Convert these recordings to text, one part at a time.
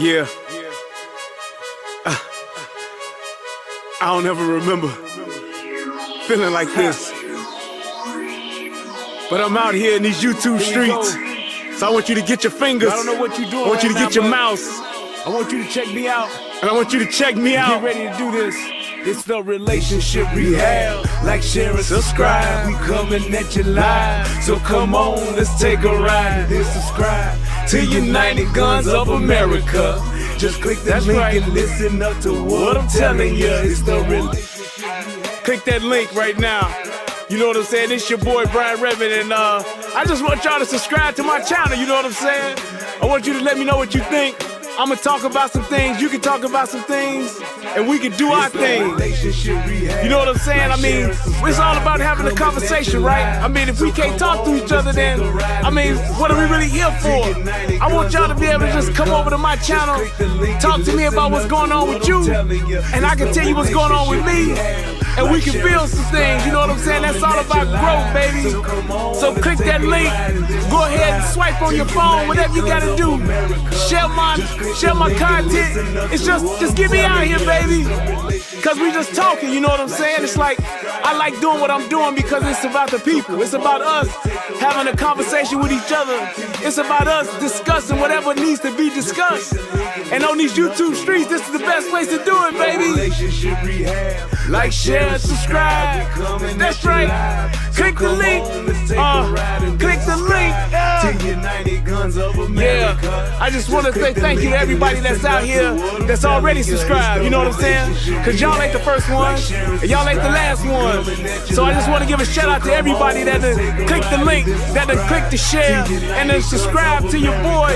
Yeah. I don't ever remember feeling like this. But I'm out here in these YouTube streets. So I want you to get your fingers. I don't know what you're doing. I want you to right get now, your mouse. I want you to check me out. And I want you to check me out. Get ready to do this. It's the relationship rehab. Like, share, and subscribe. We coming at you live. So come on, let's take a ride. Then subscribe to United Guns of America. Just click that link and listen up to what I'm telling you. It's the relationship rehab. Click that link right now. You know what I'm saying? It's your boy Brian Redmond, and I just want y'all to subscribe to my channel. You know what I'm saying? I want you to let me know what you think. I'm gonna talk about some things, you can talk about some things, and we can do our thing. You know what I'm saying? I mean, it's all about having a conversation, right? I mean, if we can't talk to each other, then, I mean, what are we really here for? I want y'all to be able to just come over to my channel, talk to me about what's going on with you, and I can tell you what's going on with me, and we can build some things. You know what I'm saying? That's all about growth, baby. So click that link, go ahead and swipe on your phone, whatever you gotta do. Share my content. It's just get me out here, baby. Cause we just talking, you know what I'm saying? It's like, I like doing what I'm doing because it's about the people. It's about us having a conversation with each other. It's about us discussing whatever needs to be discussed. And on these YouTube streets, this is the best place to do it, baby. Like, share, subscribe. That's right. Click the link. Click the link. Yeah. I just want to say thank you to everybody that's out here that's already subscribed. You know what I'm saying? Cause y'all ain't the first one, and y'all ain't the last one. So I just want to give a shout out to everybody that click the link, that click the share, and then subscribe to your boy.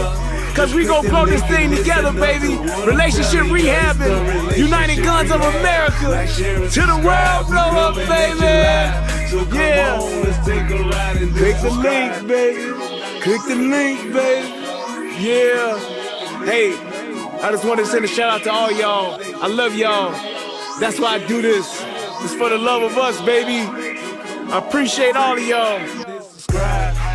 Cause we gon' grow this thing together, baby. Relationship rehabbing, United Guns of America. To the world, blow up, baby. Yeah. Click the link, baby. Click the link, baby. Yeah. Hey, I just want to send a shout out to all y'all. I love y'all. That's why I do this. It's for the love of us, baby. I appreciate all of y'all.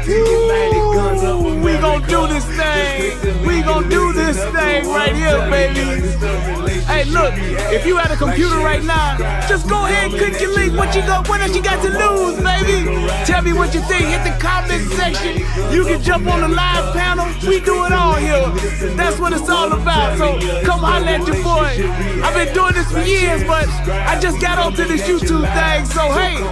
Ooh, we gon' do this thing. We gon' do this thing right here, baby. Hey, look, if you at a computer right now, just go ahead and click your link. What else you got to lose, baby? Tell me what you think. Hit the comment section. You can jump on the live panel. We do it all here. That's what it's all about. So come holler at your boy. I've been doing this for years, but I just got onto this YouTube thing. So hey,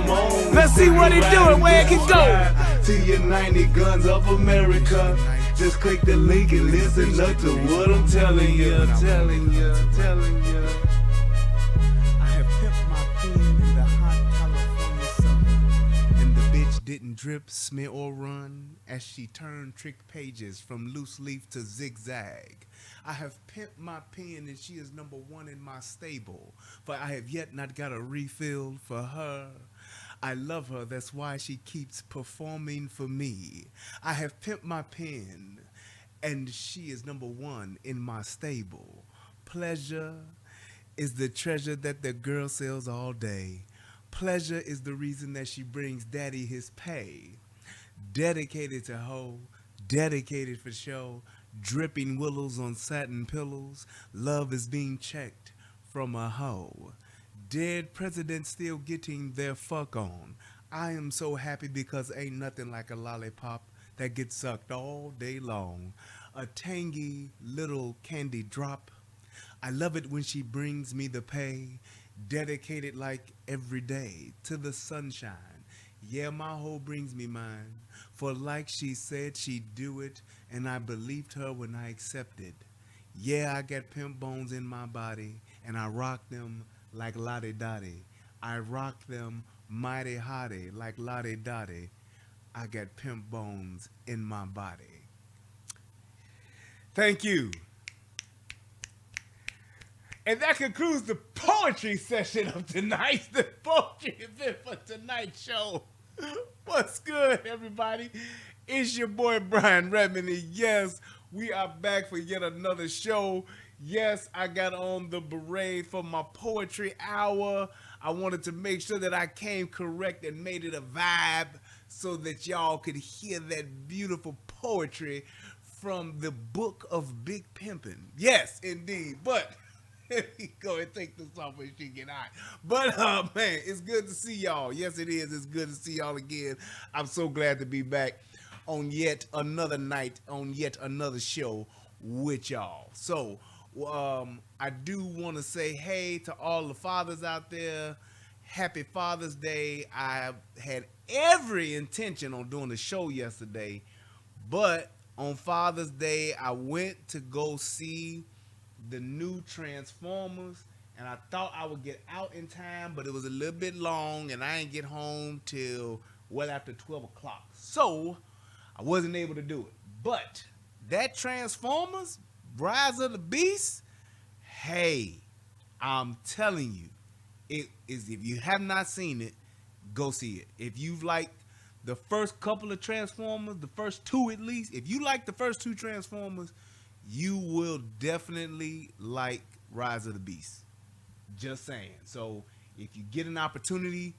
let's see what it do and where it can go. To United Guns of America. Just click the link and listen up to what I'm telling you. I have pimped my pen in the hot California sun, and the bitch didn't drip, smear, or run as she turned trick pages from loose leaf to zigzag. I have pimped my pen and she is #1 in my stable, for I have yet not got a refill for her. I love her, that's why she keeps performing for me. I have pimped my pen, and she is #1 in my stable. Pleasure is the treasure that the girl sells all day. Pleasure is the reason that she brings daddy his pay. Dedicated to hoe, dedicated for show, dripping willows on satin pillows. Love is being checked from a hoe. Dead presidents still getting their fuck on. I am so happy because ain't nothing like a lollipop that gets sucked all day long. A tangy little candy drop. I love it when she brings me the pay. Dedicated like every day to the sunshine. Yeah, my hoe brings me mine. For like she said she'd do it, and I believed her when I accepted. Yeah, I got pimp bones in my body, and I rock them like Lottie Dottie. I rock them mighty hottie like Lottie Dottie. I got pimp bones in my body. Thank you. And that concludes the poetry session of tonight, the poetry event for tonight's show. What's good, everybody? It's your boy Brian Redmond. Yes, we are back for yet another show. Yes, I got on the beret for my poetry hour. I wanted to make sure that I came correct and made it a vibe so that y'all could hear that beautiful poetry from the book of Big Pimpin'. Yes, indeed. But let me go and take this off when she get hot. But man, it's good to see y'all. Yes, it is. It's good to see y'all again. I'm so glad to be back on yet another night, on yet another show with y'all. So I do want to say hey to all the fathers out there. Happy Father's Day. I had every intention on doing the show yesterday, but on Father's Day, I went to go see the new Transformers, and I thought I would get out in time, but it was a little bit long, and I didn't get home till well after 12 o'clock. So I wasn't able to do it. But that Transformers, Rise of the Beast, hey, I'm telling you, it is. If you have not seen it, go see it. If you've liked the first couple of Transformers, the first two at least, if you like the first two Transformers, you will definitely like Rise of the Beast. Just saying. So if you get an opportunity,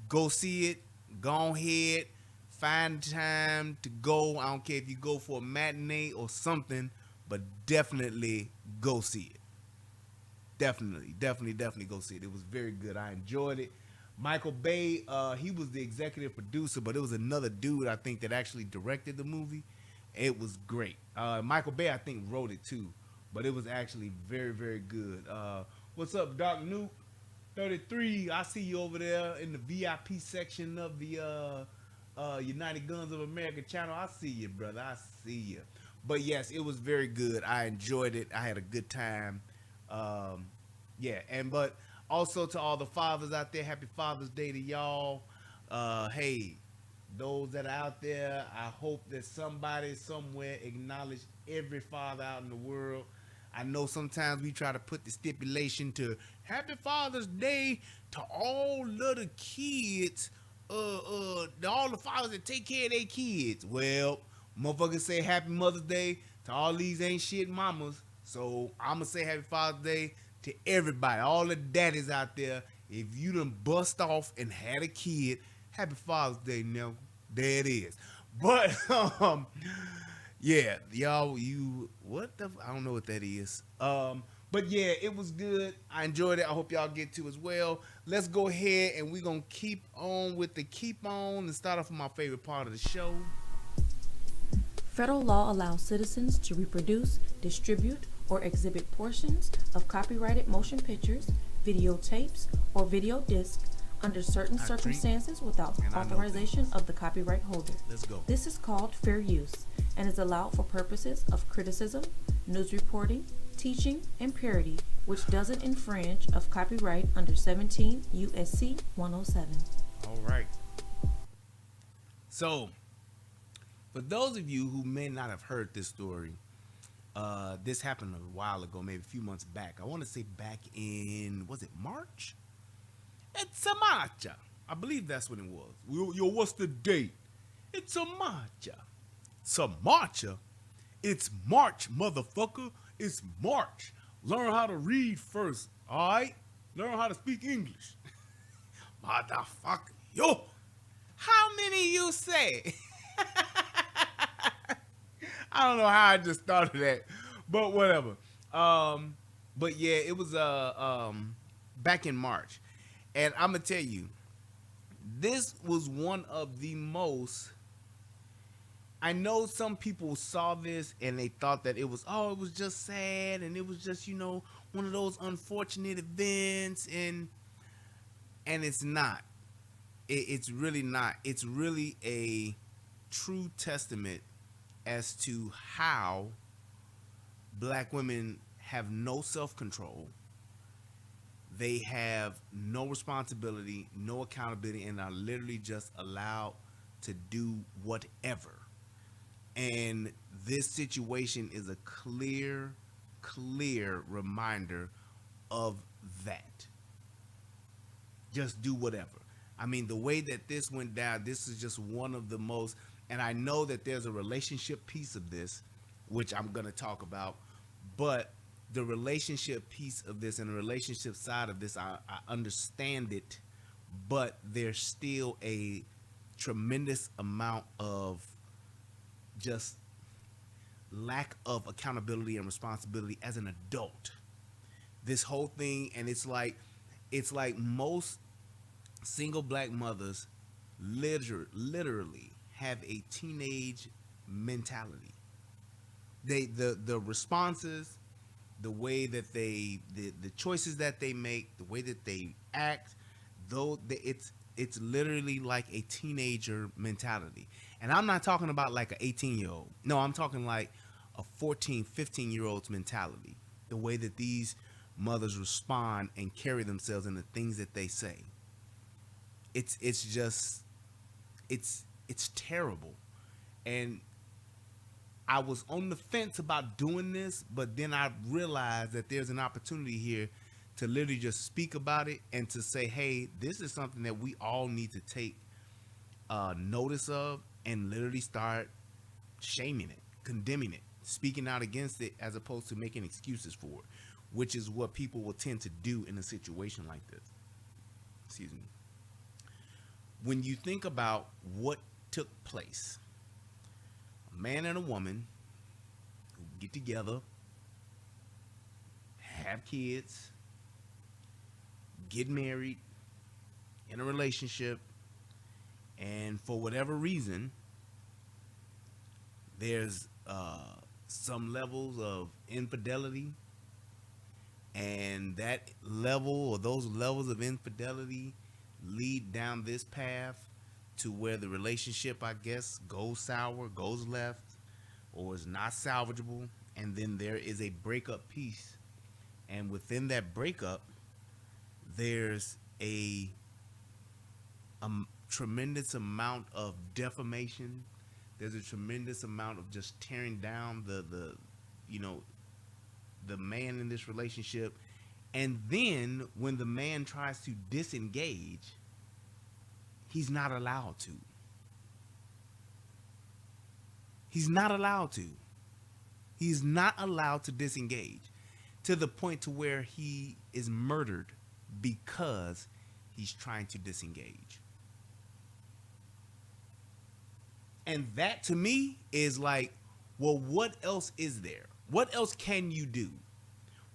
go see it. Go ahead. Find time to go. I don't care if you go for a matinee or something, but definitely go see it. Definitely go see it. It was very good. I enjoyed it. Michael Bay, he was the executive producer, but it was another dude, I think, that actually directed the movie. It was great. Michael Bay, I think, wrote it too, but it was actually very, very good. What's up, Doc Nuke 33? I see you over there in the VIP section of the United Guns of America channel. I see you, brother. I see you. But yes, it was very good. I enjoyed it. I had a good time. But also to all the fathers out there, happy Father's Day to y'all. Hey, those that are out there, I hope that somebody somewhere acknowledge every father out in the world. I know sometimes we try to put the stipulation to happy Father's Day to all of the kids, all the fathers that take care of their kids. Well, motherfuckers say happy Mother's Day to all these ain't shit mamas. So I'm gonna say happy Father's Day to everybody, all the daddies out there. If you done bust off and had a kid, happy Father's Day, now. There it is. But yeah, y'all, I don't know what that is. But yeah, it was good. I enjoyed it. I hope y'all get to as well. Let's go ahead and we're gonna keep on with the keep on and start off with my favorite part of the show. Federal law allows citizens to reproduce, distribute, or exhibit portions of copyrighted motion pictures, videotapes, or video discs under certain circumstances without authorization of the copyright holder. Let's go. This is called fair use and is allowed for purposes of criticism, news reporting, teaching, and parody, which doesn't infringe of copyright under 17 U.S.C. 107. All right. So, for those of you who may not have heard this story, this happened a while ago, maybe a few months back. I want to say back in, was it March? It's a March. I believe that's when it was. Yo, what's the date? It's a March. It's a March. It's March, motherfucker. It's March. Learn how to read first, all right? Learn how to speak English. Motherfucker. Yo, how many you say? I don't know how I just started that, but whatever. But yeah, it was back in March. And I'm going to tell you, this was one of the most, I know some people saw this and they thought that it was just sad and it was just, one of those unfortunate events, and it's not. It's really not. It's really a true testament as to how black women have no self-control. They have no responsibility, no accountability, and are literally just allowed to do whatever. And this situation is a clear reminder of that. Just do whatever. I mean, the way that this went down, this is just one of the most, and I know that there's a relationship piece of this, which I'm going to talk about, but the relationship piece of this and the relationship side of this, I understand it, but there's still a tremendous amount of just lack of accountability and responsibility as an adult. This whole thing, and it's like most single black mothers literally have a teenage mentality. The responses, the way that the choices that they make, the way that they act, though it's literally like a teenager mentality. And I'm not talking about like an 18-year-old. No, I'm talking like a 14, 15-year-old's mentality. The way that these mothers respond and carry themselves and the things that they say. It's just it's terrible. And I was on the fence about doing this, but then I realized that there's an opportunity here to literally just speak about it and to say, hey, this is something that we all need to take notice of and literally start shaming it, condemning it, speaking out against it, as opposed to making excuses for it, which is what people will tend to do in a situation like this. Excuse me. When you think about what took place, a man and a woman who get together, have kids, get married, in a relationship, and for whatever reason, there's some levels of infidelity, and that level or those levels of infidelity lead down this path to where the relationship, I guess, goes sour, goes left, or is not salvageable, and then there is a breakup piece, and within that breakup, there's a tremendous amount of defamation. There's a tremendous amount of just tearing down the man in this relationship. And then when the man tries to disengage, he's not allowed to. He's not allowed to. He's not allowed to disengage, to the point to where he is murdered because he's trying to disengage. And that to me is like, well, what else is there? What else can you do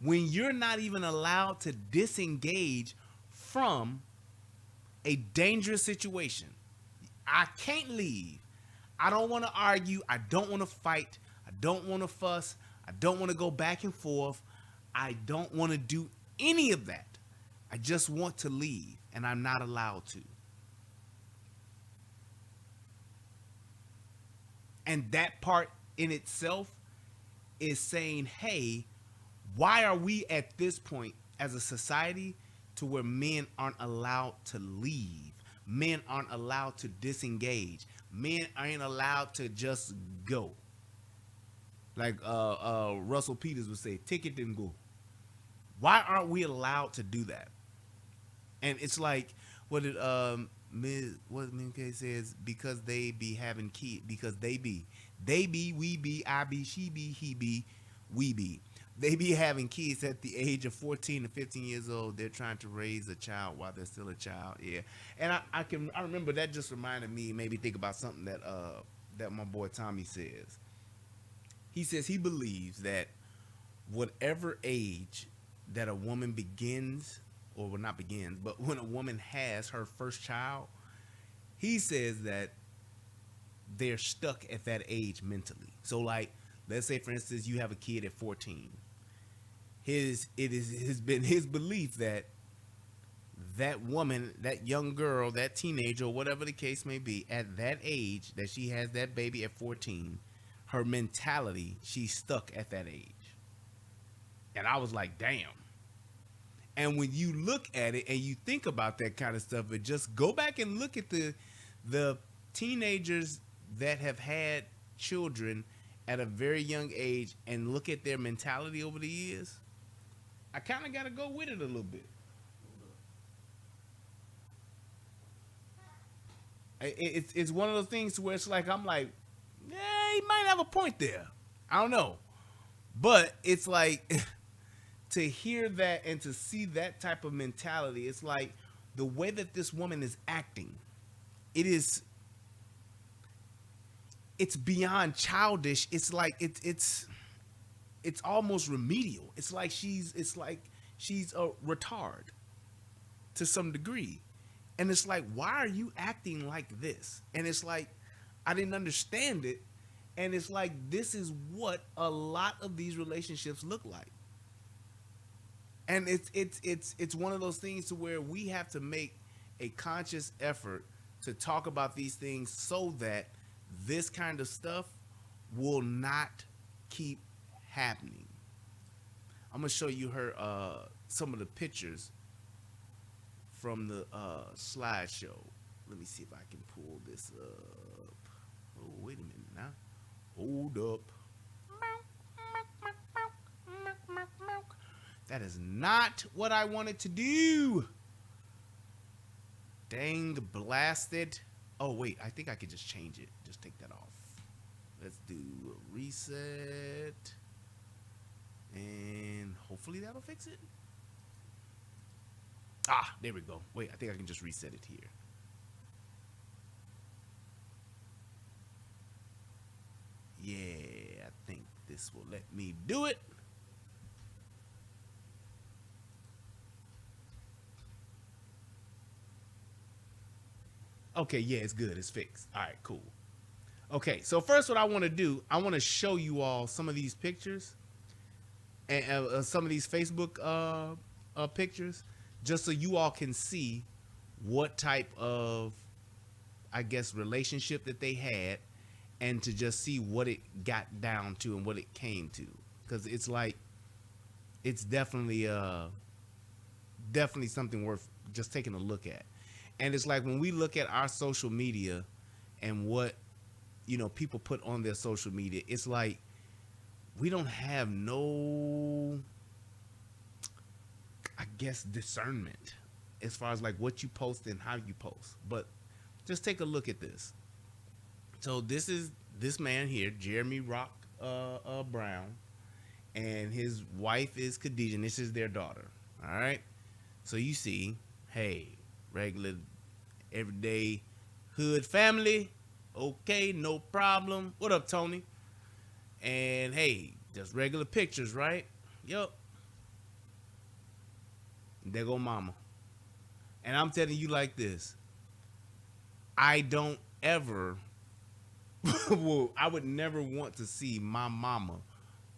when you're not even allowed to disengage from a dangerous situation? I can't leave. I don't want to argue. I don't want to fight. I don't want to fuss. I don't want to go back and forth. I don't want to do any of that. I just want to leave, and I'm not allowed to. And that part in itself is saying, hey, why are we at this point as a society to where men aren't allowed to leave? Men aren't allowed to disengage. Men aren't allowed to just go. Like Russell Peters would say, take it and go. Why aren't we allowed to do that? And it's like, what Min K says, because they be having kids, because they be, we be, I be, she be, he be, we be. They be having kids at the age of 14 to 15 years old. They're trying to raise a child while they're still a child. Yeah. And I remember that just reminded me, made me think about something that my boy Tommy says. He says he believes that whatever age that a woman begins, or well, not begins, but when a woman has her first child, he says that they're stuck at that age mentally. So like, let's say for instance, you have a kid at 14. It has been his belief that that woman, that young girl, that teenager, or whatever the case may be, at that age that she has that baby at 14, her mentality, she's stuck at that age. And I was like, damn. And when you look at it and you think about that kind of stuff, but just go back and look at the teenagers that have had children at a very young age and look at their mentality over the years, I kind of got to go with it a little bit. It's one of those things where it's like, I'm like, yeah, he might have a point there. I don't know. But it's like, to hear that and to see that type of mentality, it's like the way that this woman is acting, it's it's beyond childish. It's like it's almost remedial. It's like she's a retard to some degree. And it's like, why are you acting like this? And it's like, I didn't understand it. And it's like, this is what a lot of these relationships look like. And it's one of those things to where we have to make a conscious effort to talk about these things so that this kind of stuff will not keep happening. I'm gonna show you her some of the pictures from the slideshow. Let me see if I can pull this up. Oh, wait a minute now. Hold up. That is not what I wanted to do. Dang blasted. Oh, wait. I think I could just change it. Just take that off. Let's do a reset. And hopefully that'll fix it. Ah, there we go. Wait, I think I can just reset it here. Yeah, I think this will let me do it. Okay, yeah, it's good. It's fixed. All right, cool. Okay, so first what I want to do, I want to show you all some of these pictures and some of these Facebook pictures, just so you all can see what type of, I guess, relationship that they had, and to just see what it got down to and what it came to. Because it's like, it's definitely something worth just taking a look at. And it's like when we look at our social media and what, you know, people put on their social media, it's like we don't have no, I guess, discernment as far as like what you post and how you post. But just take a look at this. So this is this man here, Jeremy Rock Brown, and his wife is Kadejah, and this is their daughter. All right. So you see, hey, regular, everyday hood family. Okay, no problem. What up, Tony? And hey, just regular pictures, right? Yup. There go mama. And I'm telling you like this. I don't ever, well, I would never want to see my mama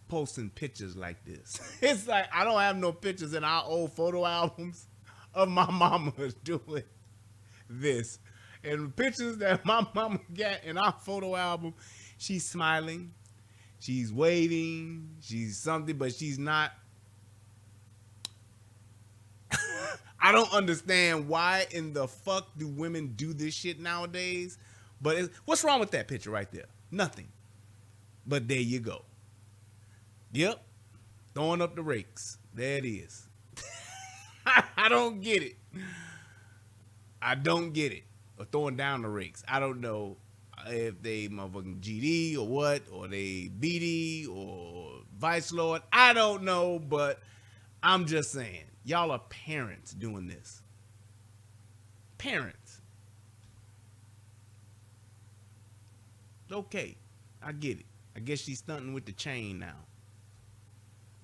posting pictures like this. It's like, I don't have no pictures in our old photo albums of my mama doing this. And the pictures that my mama got in our photo album, she's smiling, she's waving, she's something, but she's not. I don't understand why in the fuck do women do this shit nowadays. But what's wrong with that picture right there? Nothing. But there you go. Yep. Throwing up the rakes. There it is. I don't get it. I don't get it. Or throwing down the rakes. I don't know if they motherfucking GD or what, or they BD or Vice Lord. I don't know, but I'm just saying, y'all are parents doing this. Parents. Okay, I get it. I guess she's stunting with the chain now.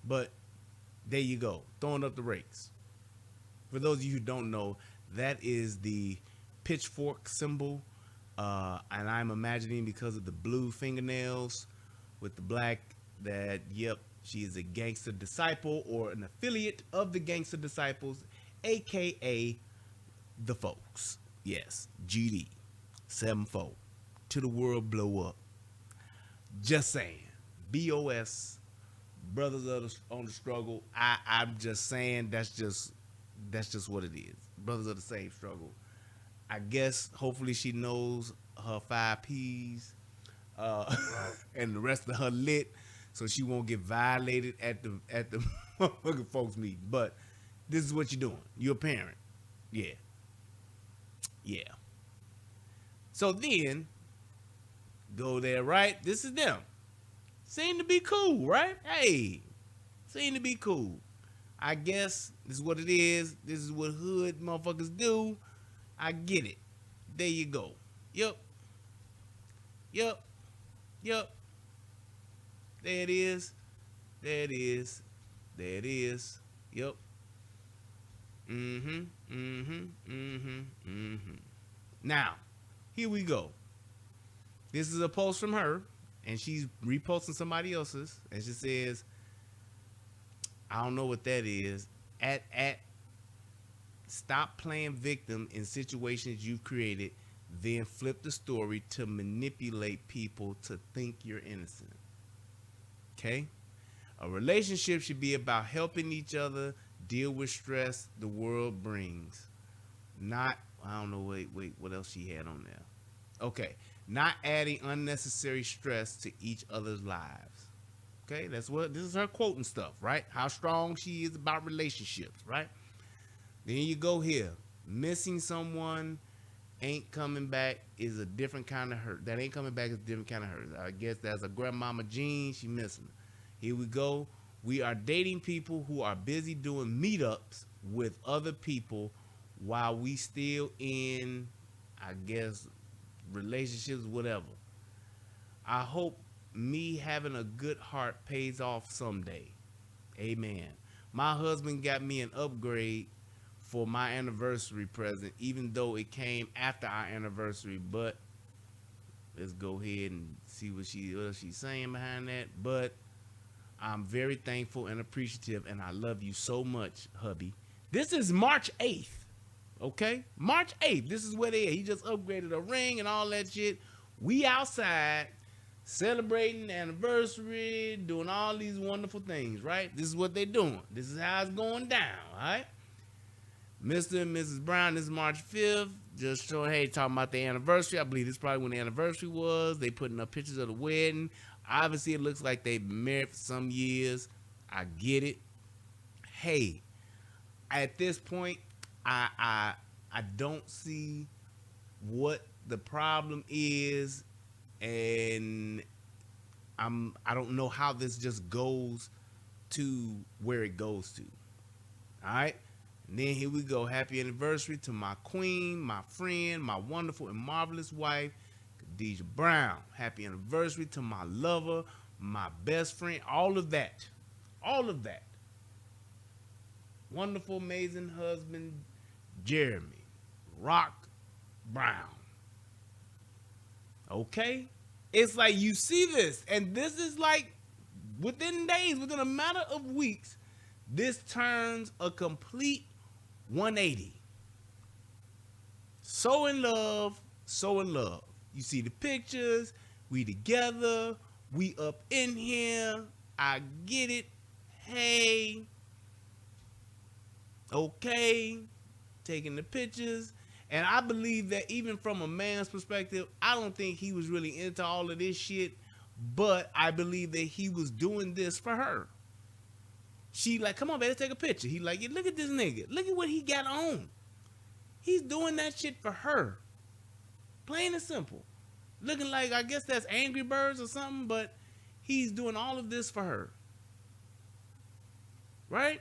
But there you go, throwing up the rakes. For those of you who don't know, that is the pitchfork symbol, and I'm imagining because of the blue fingernails with the black that, yep, she is a gangster disciple or an affiliate of the gangster disciples, aka the folks. Yes, GD 7-4 to the world blow up. Just saying, BOS, brothers on the struggle. I'm just saying that's just what it is. Brothers of the same struggle. I guess hopefully she knows her 5 P's and the rest of her lit, so she won't get violated at the motherfucking folks meeting. But this is what you're doing. You're a parent. Yeah. Yeah. So then go there, right? This is them. Seem to be cool, right? Hey, seem to be cool. I guess this is what it is. This is what hood motherfuckers do. I get it. There you go. Yep. Yep. There it is. There it is. There it is. Yep. Mm-hmm. Mm-hmm. Mm-hmm. Mm-hmm. Now, here we go. This is a post from her, and she's reposting somebody else's, and she says, I don't know what that is. At stop playing victim in situations you've created, then flip the story to manipulate people to think you're innocent. Okay? A relationship should be about helping each other deal with stress the world brings. Not, I don't know, wait, what else she had on there? Okay. Not adding unnecessary stress to each other's lives. Okay, this is her quoting stuff, right? How strong she is about relationships, right? Then you go here. Missing someone ain't coming back is a different kind of hurt. That ain't coming back is a different kind of hurt. I guess that's a grandmama Jean. She missing. Here we go. We are dating people who are busy doing meetups with other people while we still in, I guess, relationships, whatever. I hope me having a good heart pays off someday. Amen. My husband got me an upgrade for my anniversary present, even though it came after our anniversary. But let's go ahead and see what she's saying behind that. But I'm very thankful and appreciative, and I love you so much, hubby. This is March 8th. Okay? March 8th. This is where they are. He just upgraded a ring and all that shit. We outside celebrating the anniversary, doing all these wonderful things, right? This is what they're doing. This is how it's going down, all right? Mr. and Mrs. Brown, this is March 5th. Just showing, hey, talking about the anniversary. I believe this is probably when the anniversary was. They putting up pictures of the wedding. Obviously, it looks like they've been married for some years. I get it. Hey, at this point, I don't see what the problem is, and I don't know how this just goes to where it goes to. All right. And then here we go. Happy anniversary to my queen, my friend, my wonderful and marvelous wife, Kadejah Brown. Happy anniversary to my lover, my best friend, all of that. All of that. Wonderful, amazing husband, Jeremy Rock Brown. Okay? It's like you see this, and this is like within days, within a matter of weeks, this turns a complete 180. So in love, so in love. You see the pictures, we together, we up in here, I get it, hey, okay, taking the pictures. And I believe that even from a man's perspective, I don't think he was really into all of this shit, but I believe that he was doing this for her. She like, come on, baby, let's take a picture. He like, yeah, look at this nigga. Look at what he got on. He's doing that shit for her. Plain and simple. Looking like, I guess that's Angry Birds or something, but he's doing all of this for her. Right?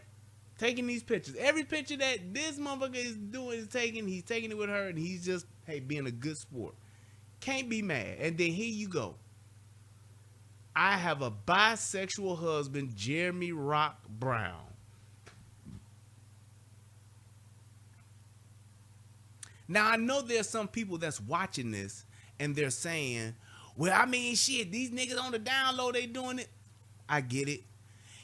Taking these pictures. Every picture that this motherfucker is doing is taking, he's taking it with her, and he's just, hey, being a good sport. Can't be mad. And then here you go. I have a bisexual husband, Jeremy Rock Brown. Now, I know there's some people that's watching this and they're saying, well, I mean, shit, these niggas on the down low, they doing it. I get it.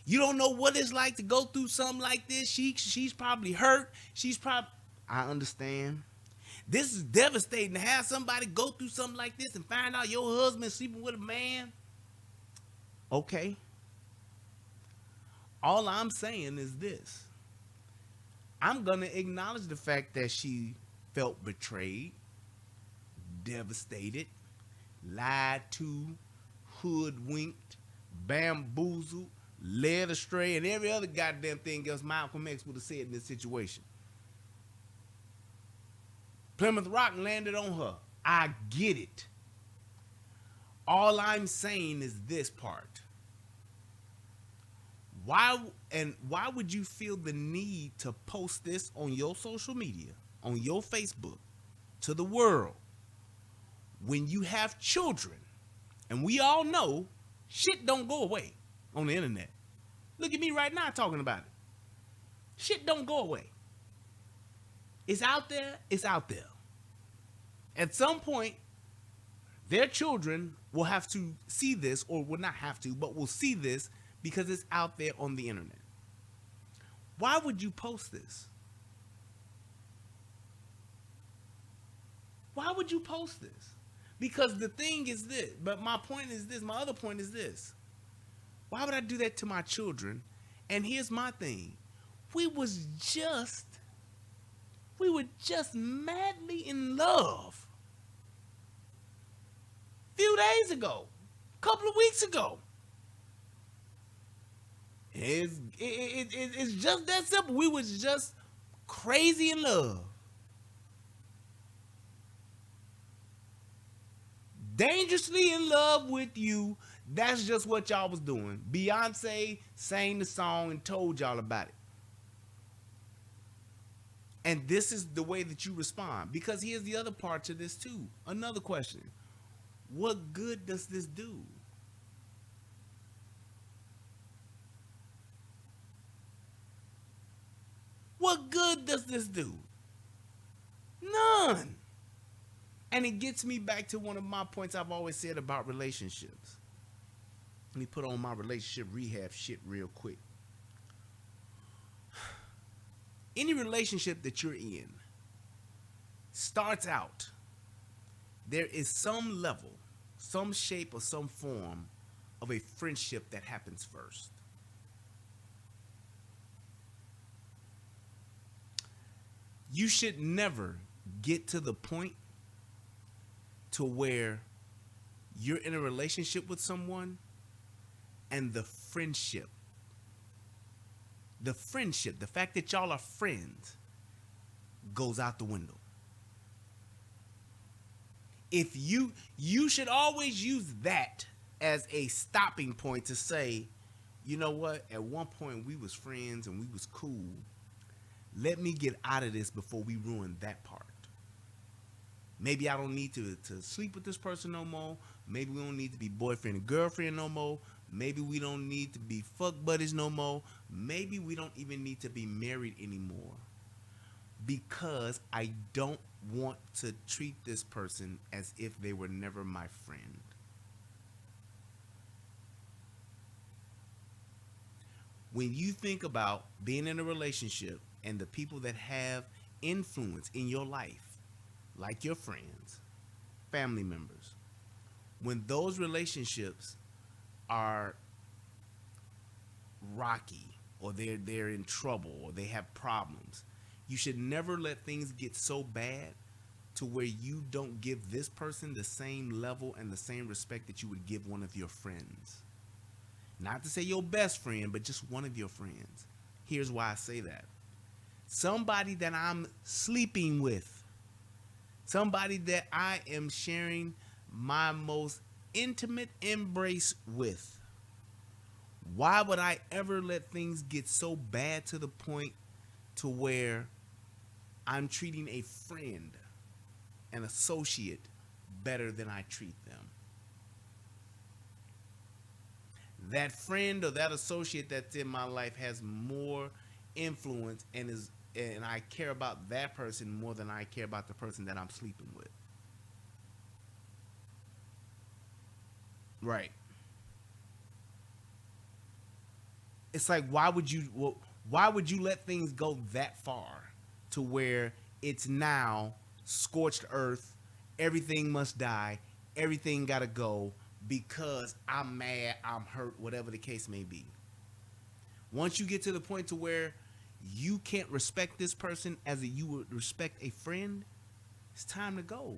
You don't know what it's like to go through something like this. She's probably hurt. I understand. This is devastating to have somebody go through something like this and find out your husband sleeping with a man. Okay. All I'm saying is this. I'm going to acknowledge the fact that she felt betrayed, devastated, lied to, hoodwinked, bamboozled, led astray, and every other goddamn thing else Malcolm X would have said in this situation. Plymouth Rock landed on her. I get it. All I'm saying is this part. Why would you feel the need to post this on your social media, on your Facebook, to the world, when you have children And we all know shit don't go away on the internet. Look at me right now talking about it. Shit don't go away. It's out there, it's out there. At some point, their children will have to see this, or will not have to, but will see this because it's out there on the internet. Why would you post this? Why would you post this? Because the thing is this, but my point is this, my other point is this. Why would I do that to my children? And here's my thing. We were just madly in love. Few days ago, a couple of weeks ago. It's just that simple. We was just crazy in love. Dangerously in love with you. That's just what y'all was doing. Beyonce sang the song and told y'all about it. And this is the way that you respond. Because here's the other part to this too. Another question. What good does this do? What good does this do? None. And it gets me back to one of my points I've always said about relationships. Let me put on my relationship rehab shit real quick. Any relationship that you're in starts out, there is some level, some shape, or some form of a friendship that happens first. You should never get to the point to where you're in a relationship with someone and the fact that y'all are friends, goes out the window. If you should always use that as a stopping point to say, you know what, at one point we was friends and we was cool. Let me get out of this before we ruin that part. Maybe I don't need to sleep with this person no more. Maybe we don't need to be boyfriend and girlfriend no more. Maybe we don't need to be fuck buddies no more. Maybe we don't even need to be married anymore. Because I don't want to treat this person as if they were never my friend. When you think about being in a relationship and the people that have influence in your life, like your friends, family members, when those relationships are rocky or they're in trouble or they have problems, you should never let things get so bad to where you don't give this person the same level and the same respect that you would give one of your friends. Not to say your best friend, but just one of your friends. Here's why I say that. Somebody that I'm sleeping with, somebody that I am sharing my most intimate embrace with. Why would I ever let things get so bad to the point to where I'm treating a friend, an associate, better than I treat them? That friend or that associate that's in my life has more influence and I care about that person more than I care about the person that I'm sleeping with. Right. It's like, why would you let things go that far to where it's now scorched earth, everything must die, everything gotta go because I'm mad, I'm hurt, whatever the case may be. Once you get to the point to where you can't respect this person as you would respect a friend, it's time to go.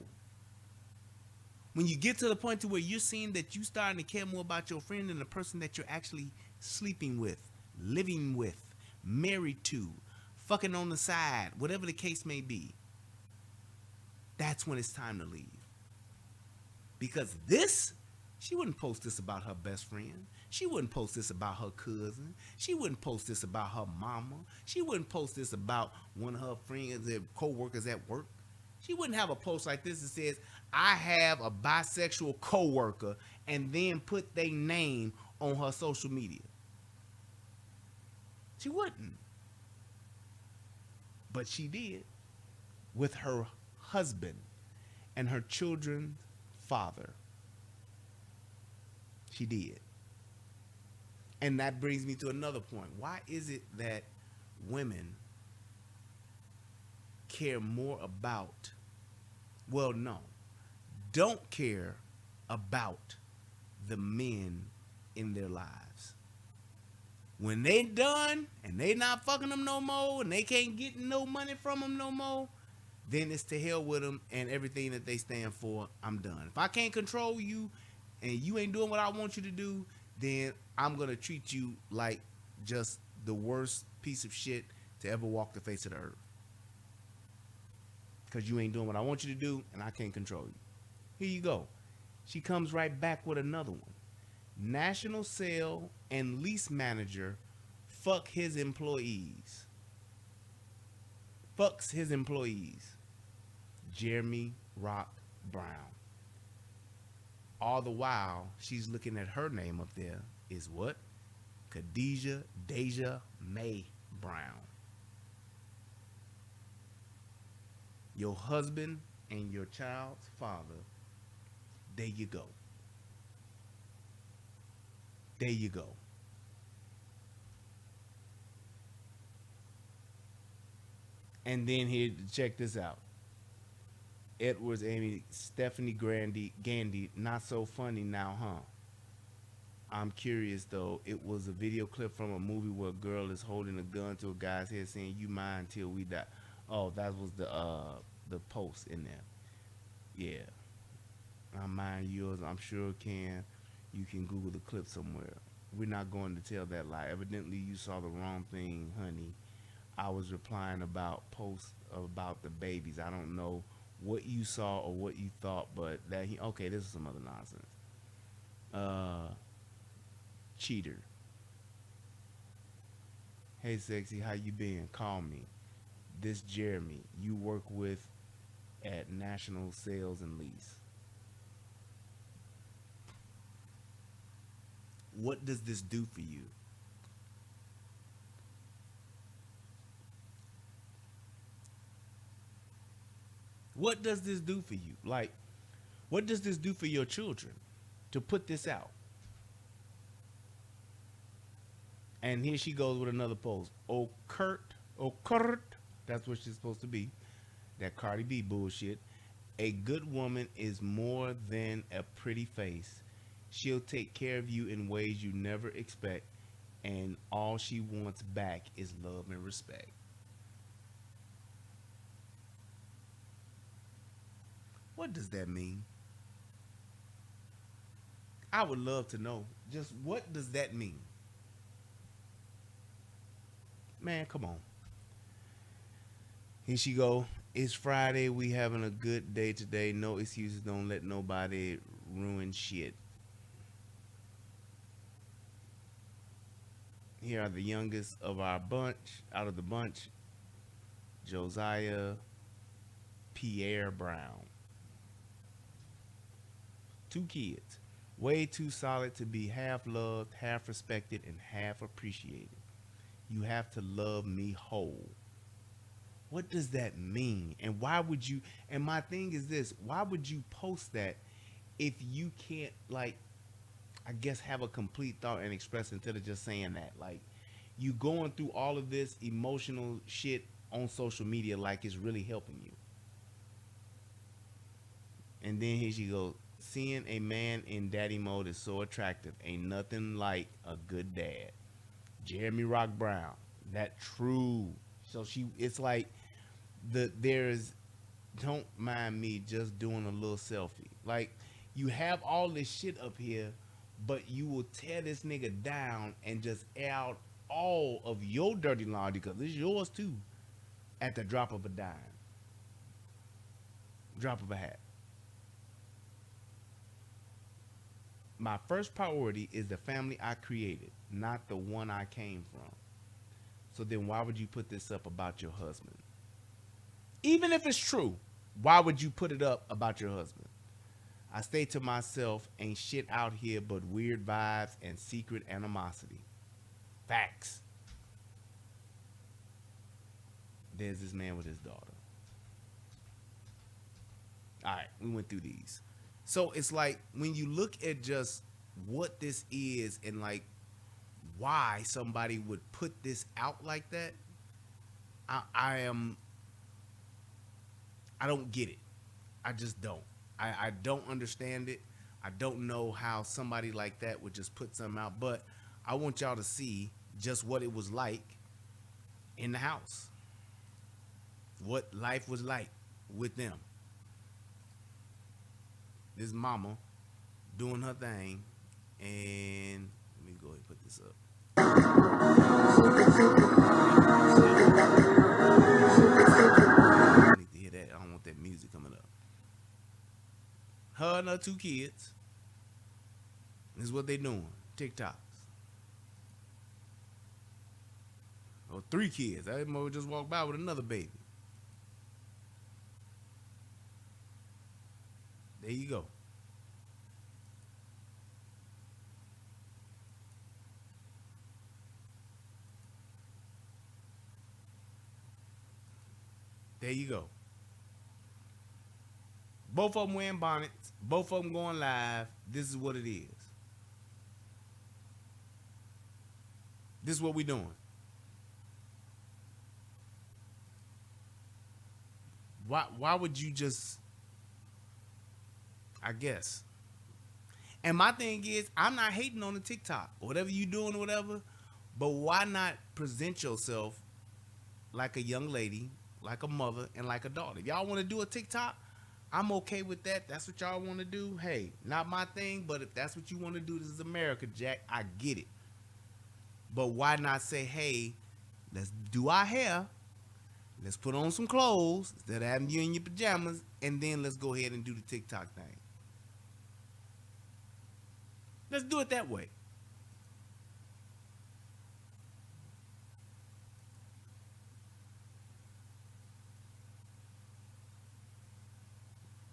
When you get to the point to where you're seeing that you starting to care more about your friend than the person that you're actually sleeping with, living with, married to, fucking on the side, whatever the case may be, that's when it's time to leave. Because she wouldn't post this about her best friend. She wouldn't post this about her cousin. She wouldn't post this about her mama. She wouldn't post this about one of her friends and co-workers at work. She wouldn't have a post like this that says, I have a bisexual coworker, and then put their name on her social media. She wouldn't. But she did with her husband and her children's father. She did. And that brings me to another point. Why is it that women care more about, well, no, don't care about the men in their lives? When they done and they not fucking them no more and they can't get no money from them no more, then it's to hell with them and everything that they stand for. I'm done. If I can't control you and you ain't doing what I want you to do, then I'm going to treat you like just the worst piece of shit to ever walk the face of the earth. Because you ain't doing what I want you to do and I can't control you. Here you go. She comes right back with another one. National sale and lease manager fuck his employees. Fucks his employees. Jeremy Rock Brown. All the while, she's looking at her name up there is what? Kadejah May Brown. Your husband and your child's father. There you go. There you go. And then here, check this out. Edwards, Amy, Stephanie Gandy, not so funny now, huh? I'm curious though. It was a video clip from a movie where a girl is holding a gun to a guy's head saying, "You mine till we die." Oh, that was the post in there. Yeah. I mind yours. I'm sure you can Google the clip somewhere. We're not going to tell that lie. Evidently you saw the wrong thing, honey. I was replying about posts about the babies. I don't know what you saw or what you thought, but okay, this is some other nonsense. Cheater. Hey sexy, how you been? Call me. This Jeremy you work with at National Sales and Lease. What does this do for you? What does this do for you? Like, what does this do for your children to put this out? And here she goes with another post. Oh Kurt, that's what she's supposed to be. That Cardi B bullshit. A good woman is more than a pretty face. She'll take care of you in ways you never expect, and all she wants back is love and respect. What does that mean? I would love to know. Just what does that mean? Man, come on. Here she go. It's Friday. We having a good day today. No excuses. Don't let nobody ruin shit. Here are the youngest of our bunch, out of the bunch, Josiah Pierre Brown. 2 kids. Way too solid to be half loved, half respected, and half appreciated. You have to love me whole. What does that mean? And why would you, and my thing is this, why would you post that if you can't, like, I guess have a complete thought and express instead of just saying that? Like, you going through all of this emotional shit on social media like it's really helping you. And then here she goes. Seeing a man in daddy mode is so attractive. Ain't nothing like a good dad. Jeremy Rock Brown. That true. So it's like there's, don't mind me just doing a little selfie. Like, you have all this shit up here, but you will tear this nigga down and just air out all of your dirty laundry, because it's yours too, at the drop of a dime. Drop of a hat. My first priority is the family I created, not the one I came from. So then why would you put this up about your husband? Even if it's true, Why would you put it up about your husband? I stay to myself, ain't shit out here but weird vibes and secret animosity. Facts. There's this man with his daughter. All right, we went through these. So it's like when you look at just what this is and like why somebody would put this out like that, I don't get it. I just don't. I don't understand it. I don't know how somebody like that would just put something out. But I want y'all to see just what it was like in the house. What life was like with them. This mama doing her thing. And let me go ahead and put this up. I need to hear that. I don't want that music coming up. Her and her 2 kids. This is what they doing. TikToks. Or 3 kids. That mother just walked by with another baby. There you go. There you go. Both of them wearing bonnets. Both of them going live. This is what it is. This is what we doing. Why would you just... I guess. And my thing is, I'm not hating on the TikTok. Whatever you doing or whatever. But why not present yourself like a young lady, like a mother, and like a daughter? If y'all want to do a TikTok, I'm okay with that. That's what y'all want to do. Hey, not my thing, but if that's what you want to do, this is America, Jack. I get it. But why not say, hey, let's do our hair. Let's put on some clothes instead of having you in your pajamas, and then let's go ahead and do the TikTok thing. Let's do it that way.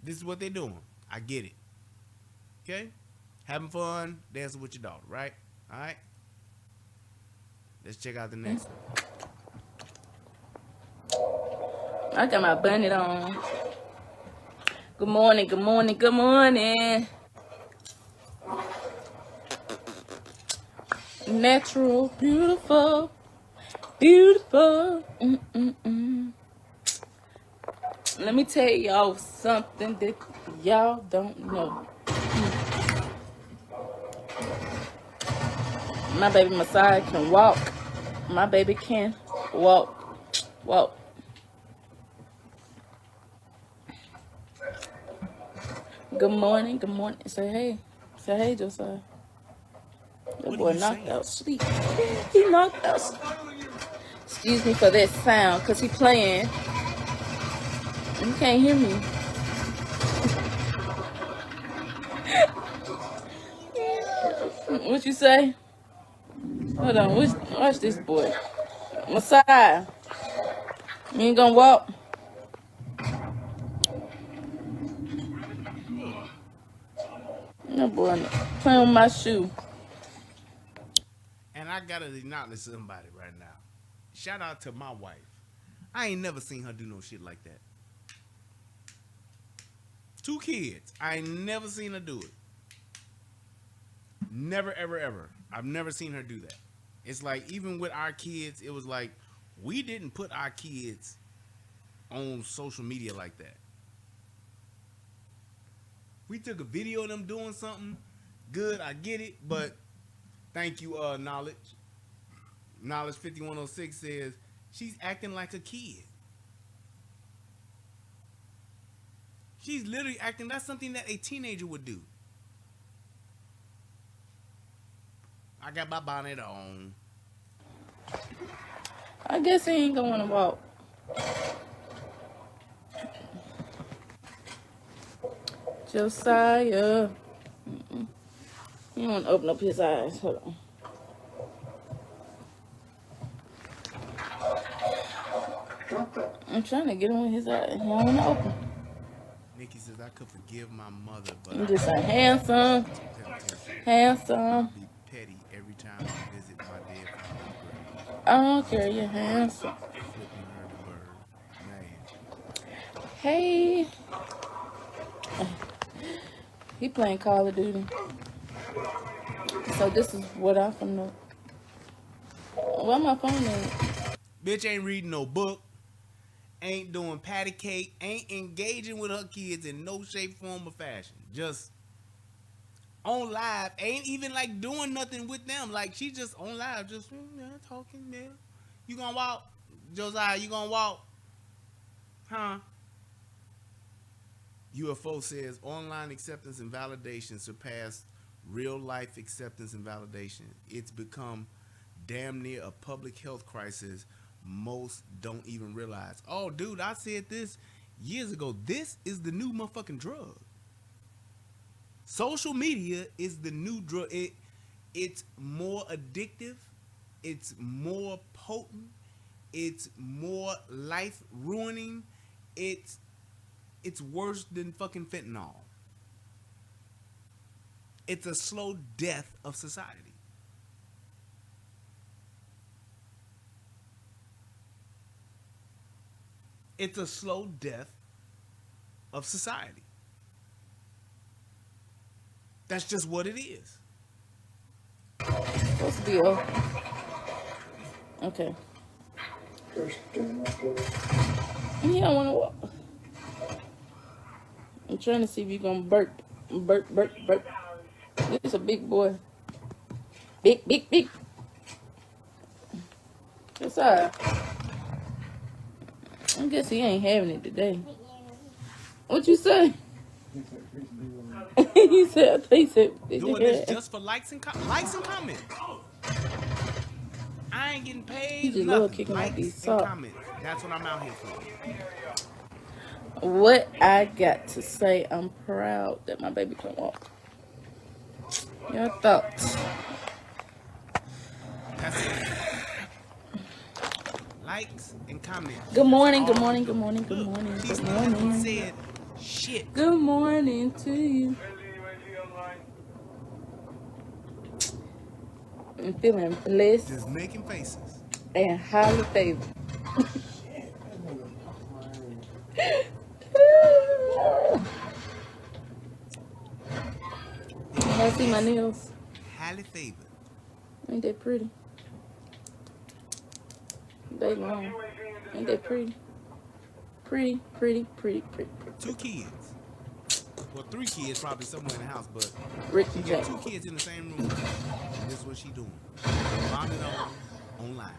This is what they're doing. I get it. Okay? Having fun, dancing with your daughter, right? All right? Let's check out the next one. I got my bonnet on. Good morning, good morning, good morning. Natural, beautiful, beautiful. Let me tell y'all something that y'all don't know. My baby Messiah can walk. My baby can walk. Walk. Good morning, good morning. Say hey. Say hey, Josiah. That boy knocked out sleep. He knocked out sleep. Excuse me for that sound, because he playing. You can't hear me. What you say? Hold on, watch this boy. Messiah, you ain't gonna walk? That boy playing with my shoe. And I gotta acknowledge somebody right now. Shout out to my wife. I ain't never seen her do no shit like that. 2 kids. I ain't never seen her do it. Never, ever, ever. I've never seen her do that. It's like, even with our kids, it was like, we didn't put our kids on social media like that. We took a video of them doing something good, I get it, but thank you, Knowledge. Knowledge 5106 says, she's acting like a kid. She's literally acting, that's something that a teenager would do. I got my bonnet on. I guess he ain't gonna wanna walk. Josiah. You wanna open up his eyes. Hold on. I'm trying to get him in his eyes. He don't wanna open. Mickey says I could forgive my mother, but I'm just a handsome, handsome. be petty every time I visit my dead father's grave. I don't care, you're handsome. Flipping her the bird. Man. Hey. He playing Call of Duty. So this is what I'm from the... Why my phone at? Bitch ain't reading no book. Ain't doing patty cake. Ain't engaging with her kids in no shape, form, or fashion. Just on live. Ain't even like doing nothing with them. Like she just on live, just talking there. You gonna walk? Josiah, you gonna walk? Huh? UFO says online acceptance and validation surpassed real life acceptance and validation. It's become damn near a public health crisis most don't even realize. Oh, dude, I said this years ago. This is the new motherfucking drug. Social media is the new drug. It's more addictive. It's more potent. It's more life ruining. It's worse than fucking fentanyl. It's a slow death of society. It's a slow death of society. That's just what it is. Supposed to be a... Okay. He don't want to walk. I'm trying to see if you're going to burp. Burp, burp, burp. This is a big boy. Big, big, big. What's up? I guess he ain't having it today. What you say? He said, I think he said, doing this just for likes and comments. I ain't getting paid. He just nothing. love kicking Likes out these and socks. comments. That's what I'm out here for. What I got to say, I'm proud that my baby can walk. Your thoughts? That's it. Likes and comments. Good morning, good morning, good morning, good morning, She good still hasn't morning. said shit. Good morning to you. I'm feeling blessed Just making faces. and highly favored. Can I see my nails? Highly favored. Ain't that pretty? They long. Ain't that pretty? Pretty, pretty, pretty, pretty, pretty. 2 kids. Well, 3 kids probably somewhere in the house, but Rick she and got Jack. 2 kids in the same room. And this is what she doing. Bonded online.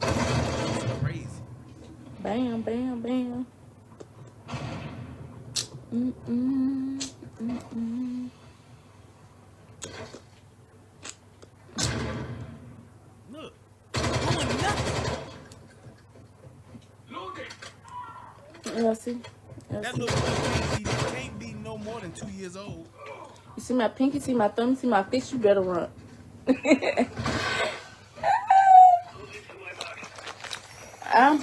It's crazy. Bam, bam, bam. Mm-mm, mm-mm. Look, doing nothing. Yeah, see? Yeah, That see? little boy can't be no more than 2 years old. You see my pinky, see my thumb, see my fist, you better run. I'm...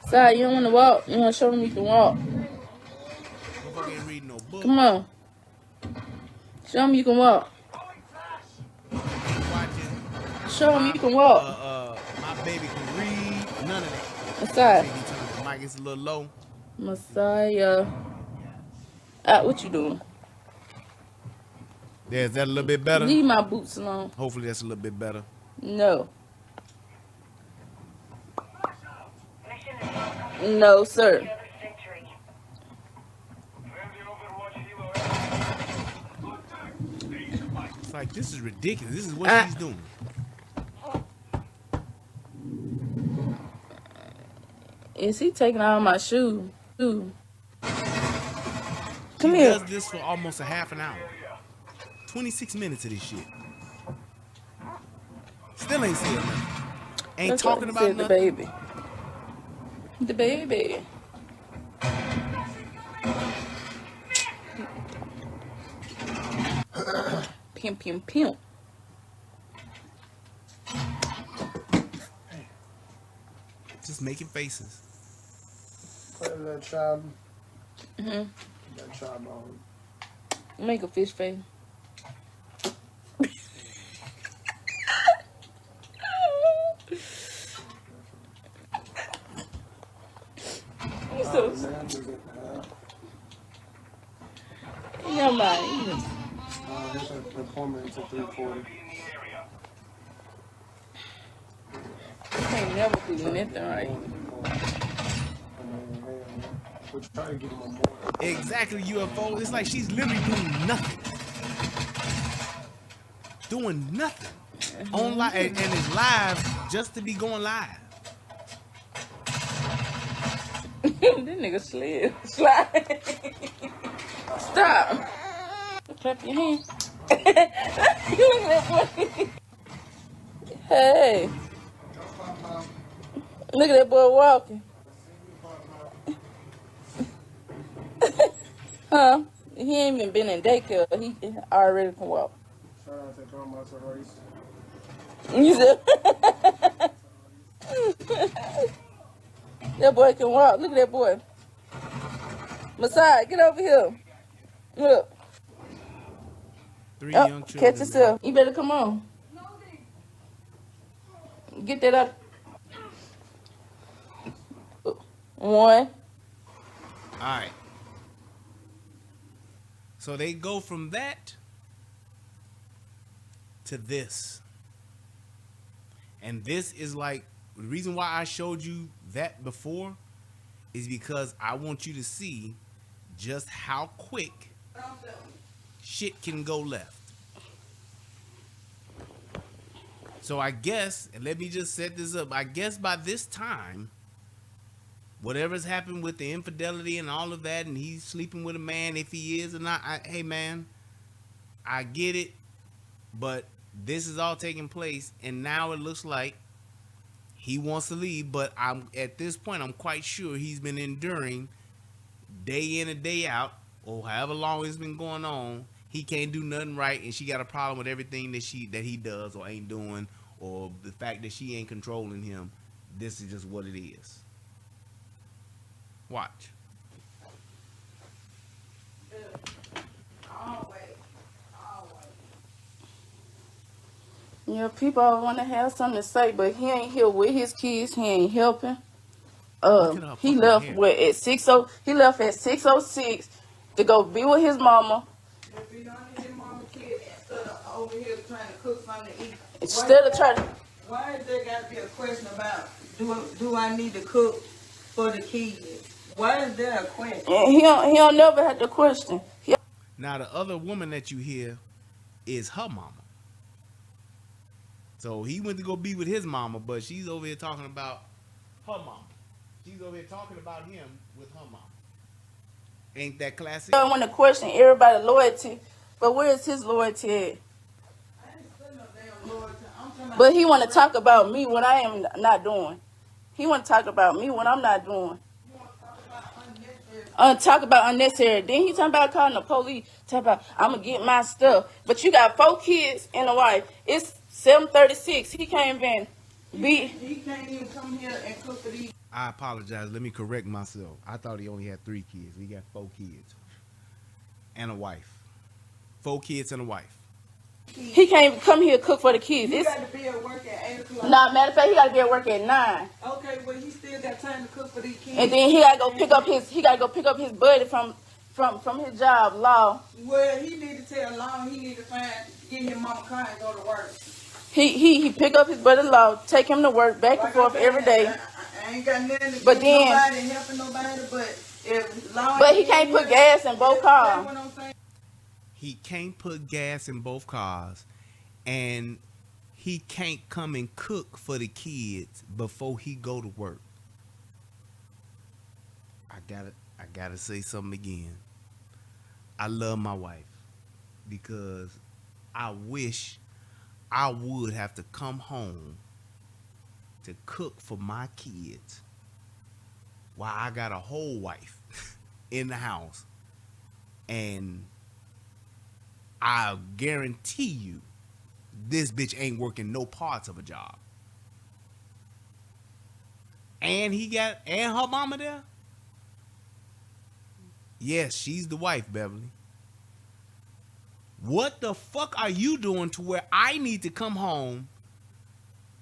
Sorry, you don't want to walk. You want to show them you can walk. Motherfucker ain't reading no book. Come on. Show them you can walk. Watching. Show them you can walk. My baby can read. None of that. Messiah. Maybe turn the mic is a little low. Messiah. What you doing? Is that a little bit better? Leave my boots alone. Hopefully that's a little bit better. No. No, sir. It's like, this is ridiculous. This is what she's doing. Is he taking out my shoe? Come She here. does this for almost a half an hour. 26 minutes of this shit. Still ain't saying nothing. Ain't That's talking what he about said, the nothing. baby. The baby. Pimp, pimp, pimp. just making faces. Play that child. Mhm. That child on. Make a fish face. So, never mind. His appointment is at 3:40. You can't never do nothing right. We're trying to get him on board. Exactly, UFO. It's like she's literally doing nothing. Doing nothing. On live and it's live just to be going live. This nigga slide. Stop. Clap your hand. Look at that boy. Hey. Look at that boy walking. Huh? He ain't even been in daycare. He already can walk. Shout out to Grandma Race. You said that boy can walk. Look at that boy. Masai, get over here. Look. Three young children. Catch yourself. You better come on. Get that up. One. All right. So they go from that to this. And this is like, the reason why I showed you that before is because I want you to see just how quick shit can go left. So I guess, and let me just set this up, I guess by this time, whatever's happened with the infidelity and all of that, and he's sleeping with a man, if he is or not, hey man, I get it, but this is all taking place, and now it looks like he wants to leave, but I'm at this point, I'm quite sure he's been enduring day in and day out, or however long it's been going on. He can't do nothing right, and she got a problem with everything that he does or ain't doing, or the fact that she ain't controlling him. This is just what it is. Watch. Yeah, people want to have something to say, but he ain't here with his kids. He ain't helping. He left at 6:00. He left at 6:06 to go be with his mama. If you don't need your mama kid instead of over here trying to cook something to eat. Instead of trying to. Why is there got to be a question about do I need to cook for the kids? Why is there a question? He don't never have to question. Now the other woman that you hear is her mama. So he went to go be with his mama, but she's over here talking about her mama. She's over here talking about him with her mama. Ain't that classic? I want to question everybody's loyalty, but where is his loyalty at? I ain't saying no damn loyalty. I'm talking about But he want to talk about me when I am not doing. He want to talk about me when I'm not doing. Talk about unnecessary. Then he talking about calling the police. Talk about I'm gonna get my stuff. But you got 4 kids and a wife. It's 7:36. He can't even be. He can't even come here and cook for these. I apologize. Let me correct myself. I thought he only had 3 kids. He got 4 kids and a wife. 4 kids and a wife. He can't even come here cook for the kids. He It's got to be at work at 8 o'clock. not matter of fact. He got to be at work at 9. Okay, well he still got time to cook for these kids. And then he gotta go pick up his. He gotta go pick up his buddy from his job, Law. Well, he need to tell Long he need to get his mama car and go to work. He pick up his buddy, Law, take him to work back and Like forth I said, every day. I ain't got nothing to But give then- nobody, helping nobody, but if Long But he can't put gas in both cars. That's what I'm saying. He can't put gas in both cars, and he can't come and cook for the kids before he go to work. I gotta say something again. I love my wife because I wish I would have to come home to cook for my kids while I got a whole wife in the house, and I guarantee you this bitch ain't working no parts of a job. And her mama there? Yes, she's the wife, Beverly. What the fuck are you doing to where I need to come home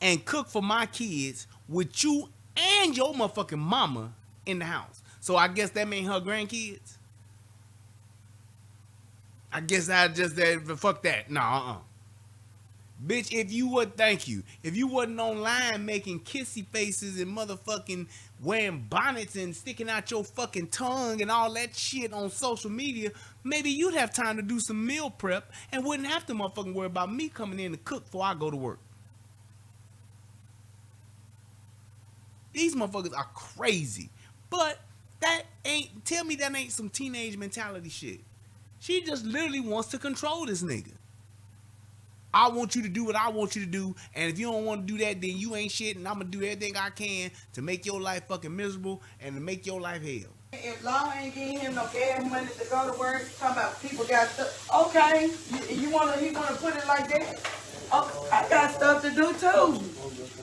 and cook for my kids with you and your motherfucking mama in the house? So I guess that mean her grandkids? I guess I just said, fuck that. No, Bitch, if you wasn't online making kissy faces and motherfucking wearing bonnets and sticking out your fucking tongue and all that shit on social media, maybe you'd have time to do some meal prep and wouldn't have to motherfucking worry about me coming in to cook before I go to work. These motherfuckers are crazy. But tell me that ain't some teenage mentality shit. She just literally wants to control this nigga. I want you to do what I want you to do, and if you don't want to do that, then you ain't shit, and I'm gonna do everything I can to make your life fucking miserable and to make your life hell. If law ain't giving him no gas money to go to work, talking about people got stuff. Okay, he wanna put it like that. Oh, I got stuff to do too.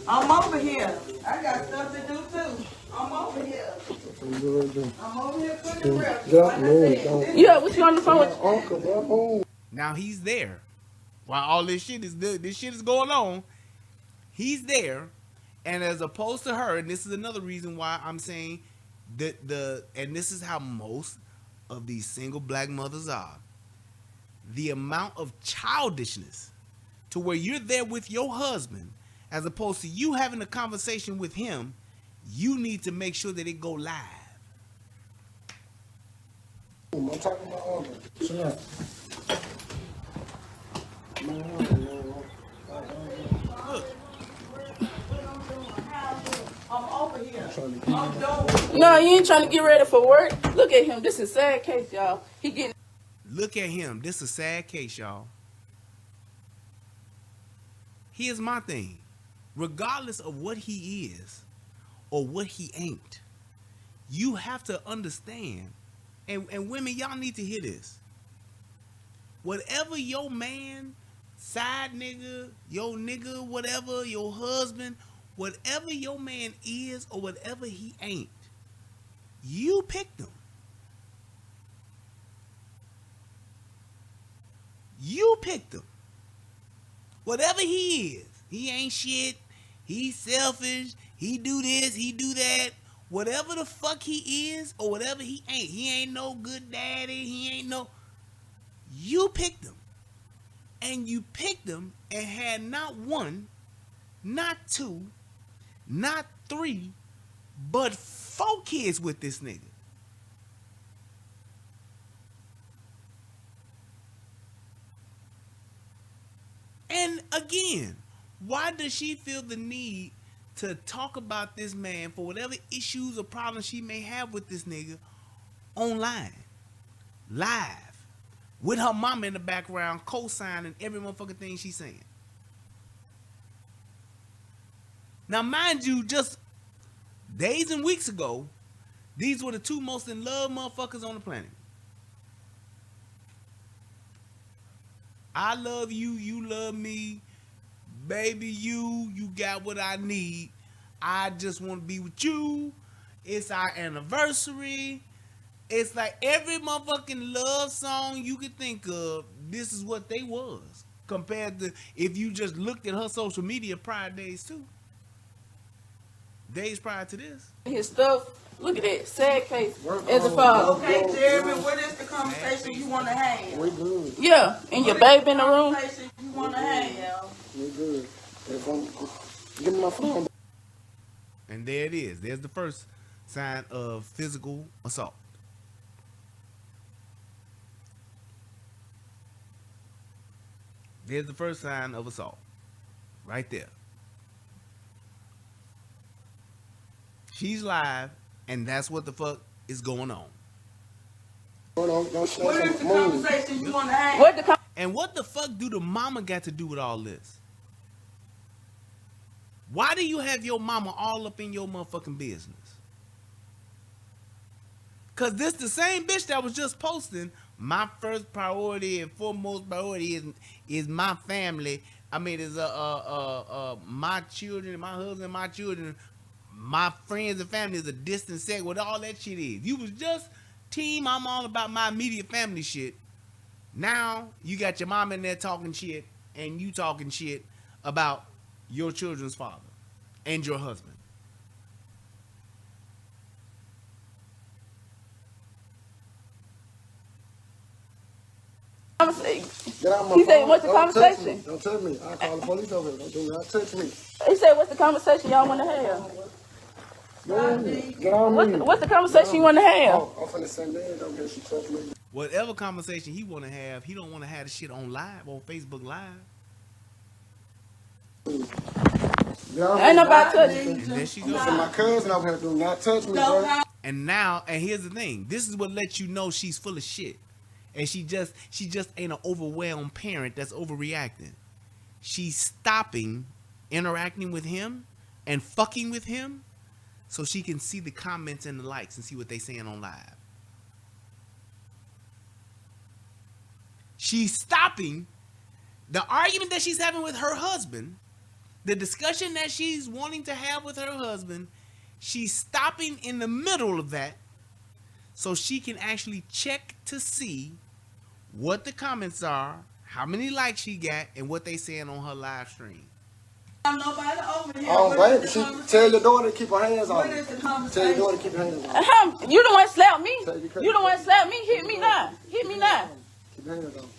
I'm over here. I got stuff to do too. I'm over here. I'm over here putting the rep. Yeah, what you on the phone with? Now he's there. While all this shit is going on, he's there, and as opposed to her, and this is another reason why I'm saying that and this is how most of these single black mothers are. The amount of childishness to where you're there with your husband, as opposed to you having a conversation with him, you need to make sure that it go live. I'm talking about sure. Look. I'm over here. No, you ain't trying to get ready for work. Look at him. This is a sad case, y'all. Look at him. This is a sad case, y'all. Here's my thing. Regardless of what he is or what he ain't, you have to understand, and women, y'all need to hear this. Whatever your man, side nigga, your nigga, whatever, your husband, whatever your man is or whatever he ain't, you picked him. You picked him. Whatever he is, he ain't shit, he's selfish, he do this, he do that. Whatever the fuck he is or whatever he ain't no good daddy, he ain't no... You picked him. And you picked him and had not one, not two, not three, but 4 kids with this nigga. And again, why does she feel the need to talk about this man for whatever issues or problems she may have with this nigga online, live, with her mama in the background co-signing every motherfucking thing she's saying? Now, mind you, just days and weeks ago, these were the 2 most in love motherfuckers on the planet. I love you, you love me. Baby, you got what I need. I just want to be with you. It's our anniversary. It's like every motherfucking love song you could think of, this is what they was. Compared to if you just looked at her social media prior days too. Days prior to this. His stuff, look at that, sad case as a father. Okay, Jeremy, what is the conversation you want to have? We good. Yeah, and your baby in the room. What is the conversation you want to have? We good. Give me my phone. And there it is. There's the first sign of physical assault. There's the first sign of assault. Right there. She's live, and that's what the fuck is going on. Don't What is the move. conversation you want to have? And what the fuck do the mama got to do with all this? Why do you have your mama all up in your motherfucking business? Cause this the same bitch that was just posting, my first priority and foremost priority is my family. I mean, is my children, my husband, my children my friends and family is a distant second, what all that shit is. You was just team, I'm all about my immediate family shit. Now you got your mom in there talking shit and you talking shit about your children's father and your husband. Get out my He said, phone. what's the Don't touch conversation? me. Don't touch me. I call the police over here. Don't do not touch me. He said, what's the conversation y'all want to have? Get on me. What's the conversation you want to have? Oh, I'm finna send it over here. She touched me. Whatever conversation he want to have, he don't want to have the shit on live, on Facebook Live. Ain't nobody touching. And there she goes. So my cousin over here do not touch me, bro. And now, and here's the thing. This is what lets you know she's full of shit. And she just ain't an overwhelmed parent that's overreacting. She's stopping interacting with him and fucking with him so she can see the comments and the likes and see what they saying on live. She's stopping the argument that she's having with her husband, the discussion that she's wanting to have with her husband. She's stopping in the middle of that so she can actually check to see what the comments are, how many likes she got, and what they saying on her live stream. Nobody over here. Oh, baby, tell your daughter to keep her hands on What me. is the Tell your conversation? daughter to keep her hands on me. You the one slap me. Tell your cousin. You the one slap me. Hit me now. Hit me now. Keep her hands on me.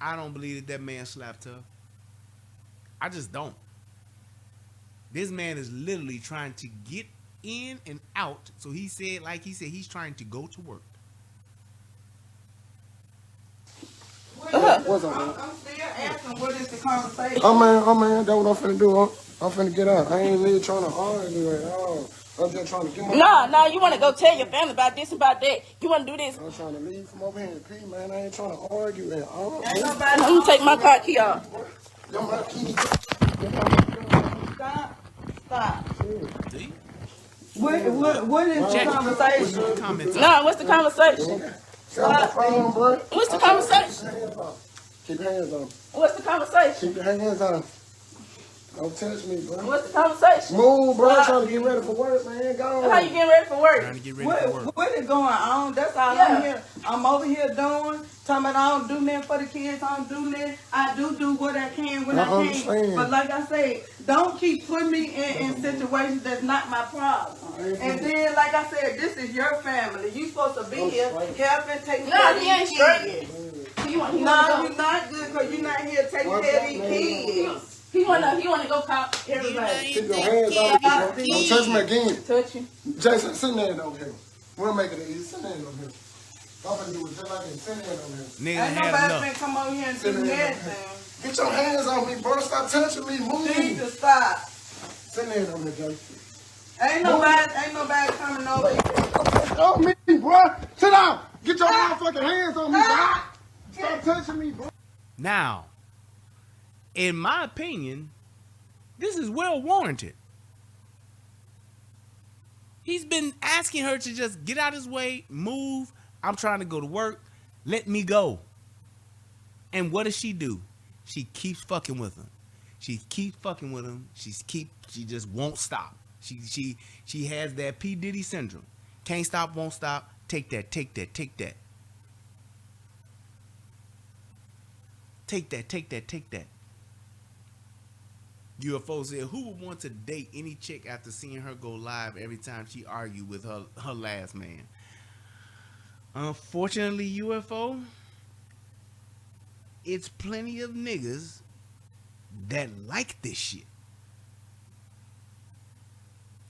I don't believe that man slapped her. I just don't. This man is literally trying to get in and out. So he said, like he said, he's trying to go to work. What's up, man? I'm still asking what is the conversation. Oh man, that's what I'm finna do. I'm finna get out. I ain't really trying to argue at all. I'm just trying to get my... Nah, you want to go tell your family about this, about that. You want to do this. I'm trying to leave from over here and pee, man. I ain't trying to argue at all. Ain't nobody I'm going to take my car key off. Stop. See? What is the conversation? Comments. Nah, what's the conversation? Got my phone, bro. What's the conversation? Keep your hands on me. What's the conversation? Keep your hands on me. Don't touch me, bro. What's the conversation? Move, bro. I'm trying to get ready for work, man. Go How you getting ready for work? Trying to get ready for work. What is going on? That's all I'm here. I'm over here doing. Talking about I don't do nothing for the kids. I don't do nothing. I do what I can when I can. understand. But like I say, don't keep putting me in situations that's not my problem. And then, like I said, this is your family. You supposed to be here helping take care of He ain't these straight. kids. He want No, to you're not good because you're not here taking care of these kids. He wanna go call everybody. Keep your hands on me, bro. Don't touch me again. Touch you. Jason, sit down over here. We'll make it easy. Sit down over here. I'm gonna do it just like this. Sit down over here. Nigga Ain't had nobody enough. finna come over here and do nothing. Get your hands on me, bro. Stop touching me. Need Move. to stop. Sit down over here, Jason. Ain't nobody coming over here. On me, bro. Sit down. Get your motherfucking hands on me, bro. Stop touching me, bro. Now, in my opinion, this is well warranted. He's been asking her to just get out his way, move. I'm trying to go to work. Let me go. And what does she do? She keeps fucking with him. She keeps fucking with him. She just won't stop. She has that P. Diddy syndrome. Can't stop, won't stop. Take that, take that, take that. Take that, take that, take that. UFO said, who would want to date any chick after seeing her go live every time she argued with her last man? Unfortunately, UFO, it's plenty of niggas that like this shit.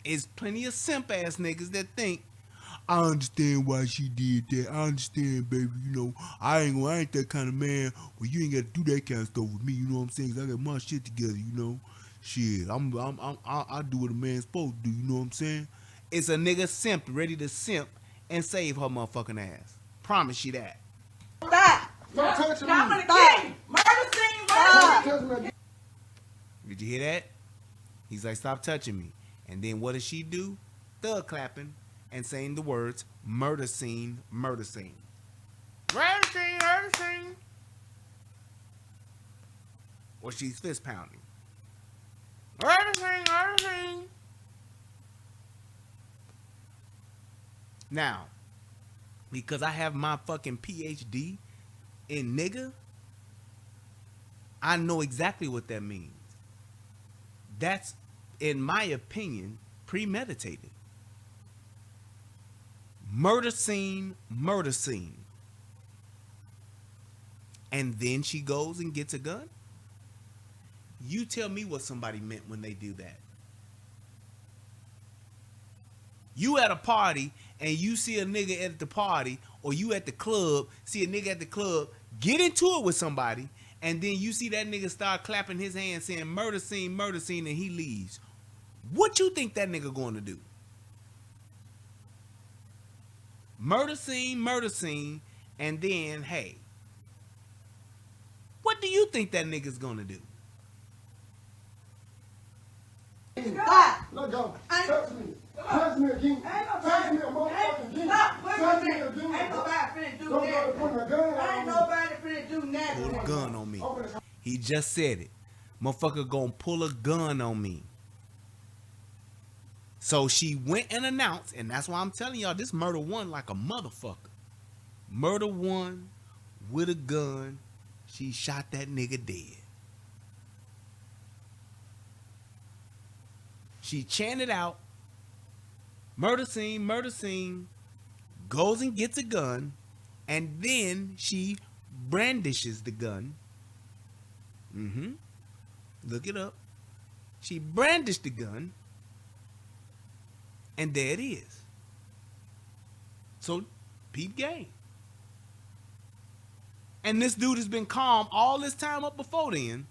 It's plenty of simp ass niggas that think, I understand why she did that. I understand, baby. You know, I ain't that kind of man. Well, you ain't got to do that kind of stuff with me. You know what I'm saying? 'Cause I got my shit together. You know, shit. I do what a man's supposed to do. You know what I'm saying? It's a nigga simp ready to simp and save her motherfucking ass. Promise you that. Stop. Don't touch me. I'm gonna kill you. Murder scene, Stop murder. touching me again. Did you hear that? He's like, stop touching me. And then what does she do? Thug clapping and saying the words, murder scene, murder scene. Murder scene, murder scene. Or she's fist pounding. Murder scene, murder scene. Now, because I have my fucking PhD in nigga, I know exactly what that means. That's, in my opinion, premeditated. Murder scene, murder scene. And then she goes and gets a gun? You tell me what somebody meant when they do that. You at a party and you see a nigga at the party, or you at the club, see a nigga at the club, get into it with somebody, and then you see that nigga start clapping his hands saying murder scene, and he leaves. What you think that nigga going to do? Murder scene, and then, hey, what do you think that nigga's going to do? Stop. Let go. Touch me. Touch me again. Touch me a motherfucking again. Touch me again. Ain't nobody finna do Don't that. gotta put my gun on Ain't me. nobody finna do Pull nothing. a gun on me. He just said it. Motherfucker gonna pull a gun on me. So she went and announced, and that's why I'm telling y'all, this murder one like a motherfucker. Murder one with a gun. She shot that nigga dead. She chanted out, murder scene, goes and gets a gun, and then she brandishes the gun. Look it up. She brandished the gun, and there it is. So, peep game. And this dude has been calm all this time up before then,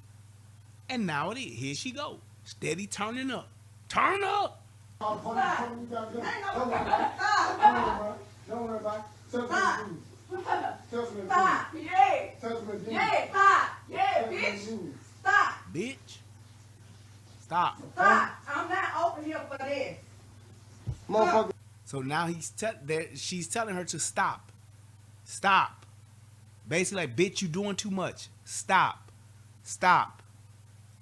and now it is. Here she go, steady turning up. Turn up. Don't worry about it. Don't worry about it. Touch me again. Touch me again. Stop. Yeah. Touch me again. Yeah. Stop. Yeah, Touch me bitch. again. Stop. Bitch. Stop. Stop. I'm not over here for this. Motherfucker. So now she's telling her to stop. Stop. Basically like, bitch, you doing too much. Stop. Stop.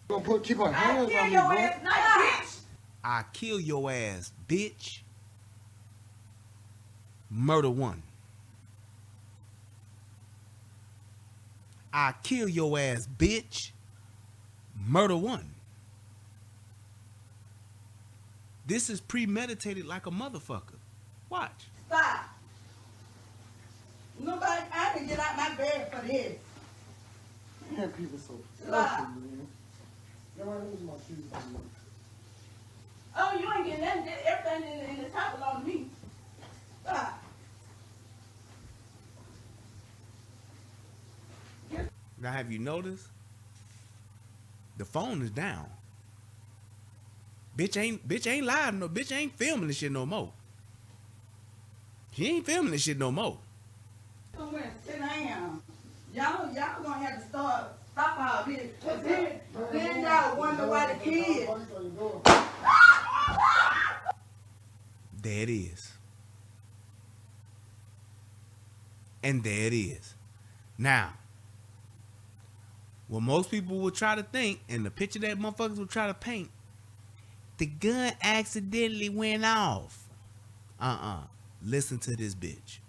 Gonna keep her I'll hands kill on me, your bro. ass, nice bitch. I kill your ass, bitch. Murder one. I kill your ass, bitch. Murder one. This is premeditated like a motherfucker. Watch. Stop. Nobody, I can get out my bed for this. Man, people so Stop. selfish, man. You know what? This is my shoes, man. Oh, you ain't getting nothing, everything in the top belong to me. Stop. Now, have you noticed? The phone is down. Bitch ain't live no. Bitch ain't filming this shit no more. She ain't filming this shit no more. Somewhere, sit down. Y'all gonna have to stop all this. 'Cause then y'all wonder why the kids. There it is. And there it is. Now, what most people will try to think, and the picture that motherfuckers will try to paint, the gun accidentally went off. Listen to this bitch.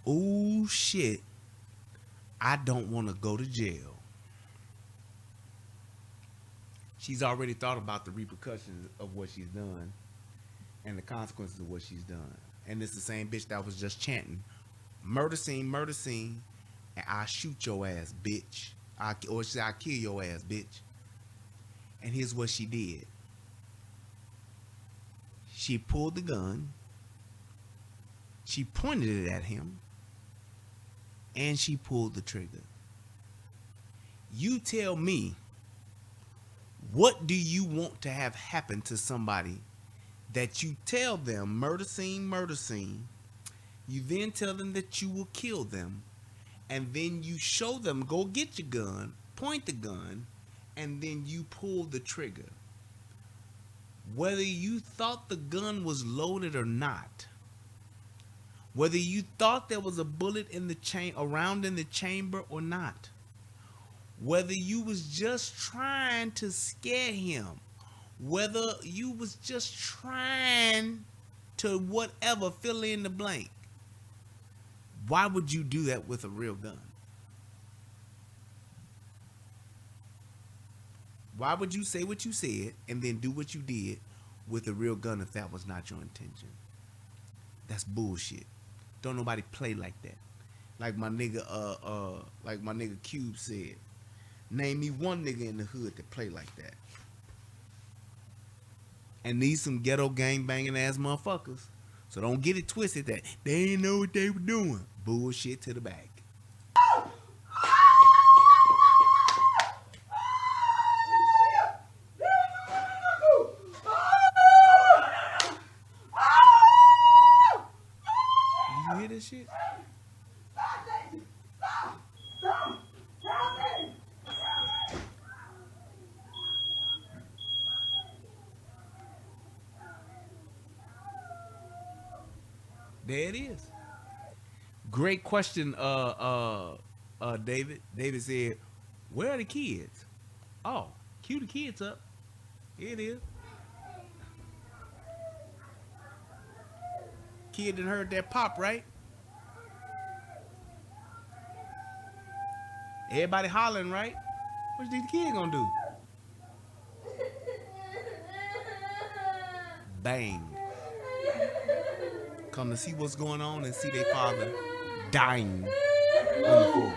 Ooh, shit. I don't want to go to jail. She's already thought about the repercussions of what she's done and the consequences of what she's done. And it's the same bitch that was just chanting, murder scene, and I'll shoot your ass, bitch. Or she said, I'll kill your ass, bitch. And here's what she did. She pulled the gun. She pointed it at him. And she pulled the trigger. You tell me, what do you want to have happen to somebody that you tell them murder scene, you then tell them that you will kill them, and then you show them, go get your gun, point the gun, and then you pull the trigger. Whether you thought the gun was loaded or not, Whether you thought there was a bullet in the around in the chamber or not. Whether you was just trying to scare him. Whether you was just trying to whatever, fill in the blank. Why would you do that with a real gun? Why would you say what you said and then do what you did with a real gun if that was not your intention? That's bullshit. Don't nobody play like that. Like my nigga Cube said, name me one nigga in the hood that play like that. And these some ghetto gang banging ass motherfuckers. So don't get it twisted that they ain't know what they were doing. Bullshit to the back. You hear this shit? There it is. Great question, David. David said, where are the kids? Oh, cue the kids up. Here it is. Kid done heard that pop, right? Everybody hollering, right? What you think the kid gonna do? Bang. Come to see what's going on and see their father dying on the floor.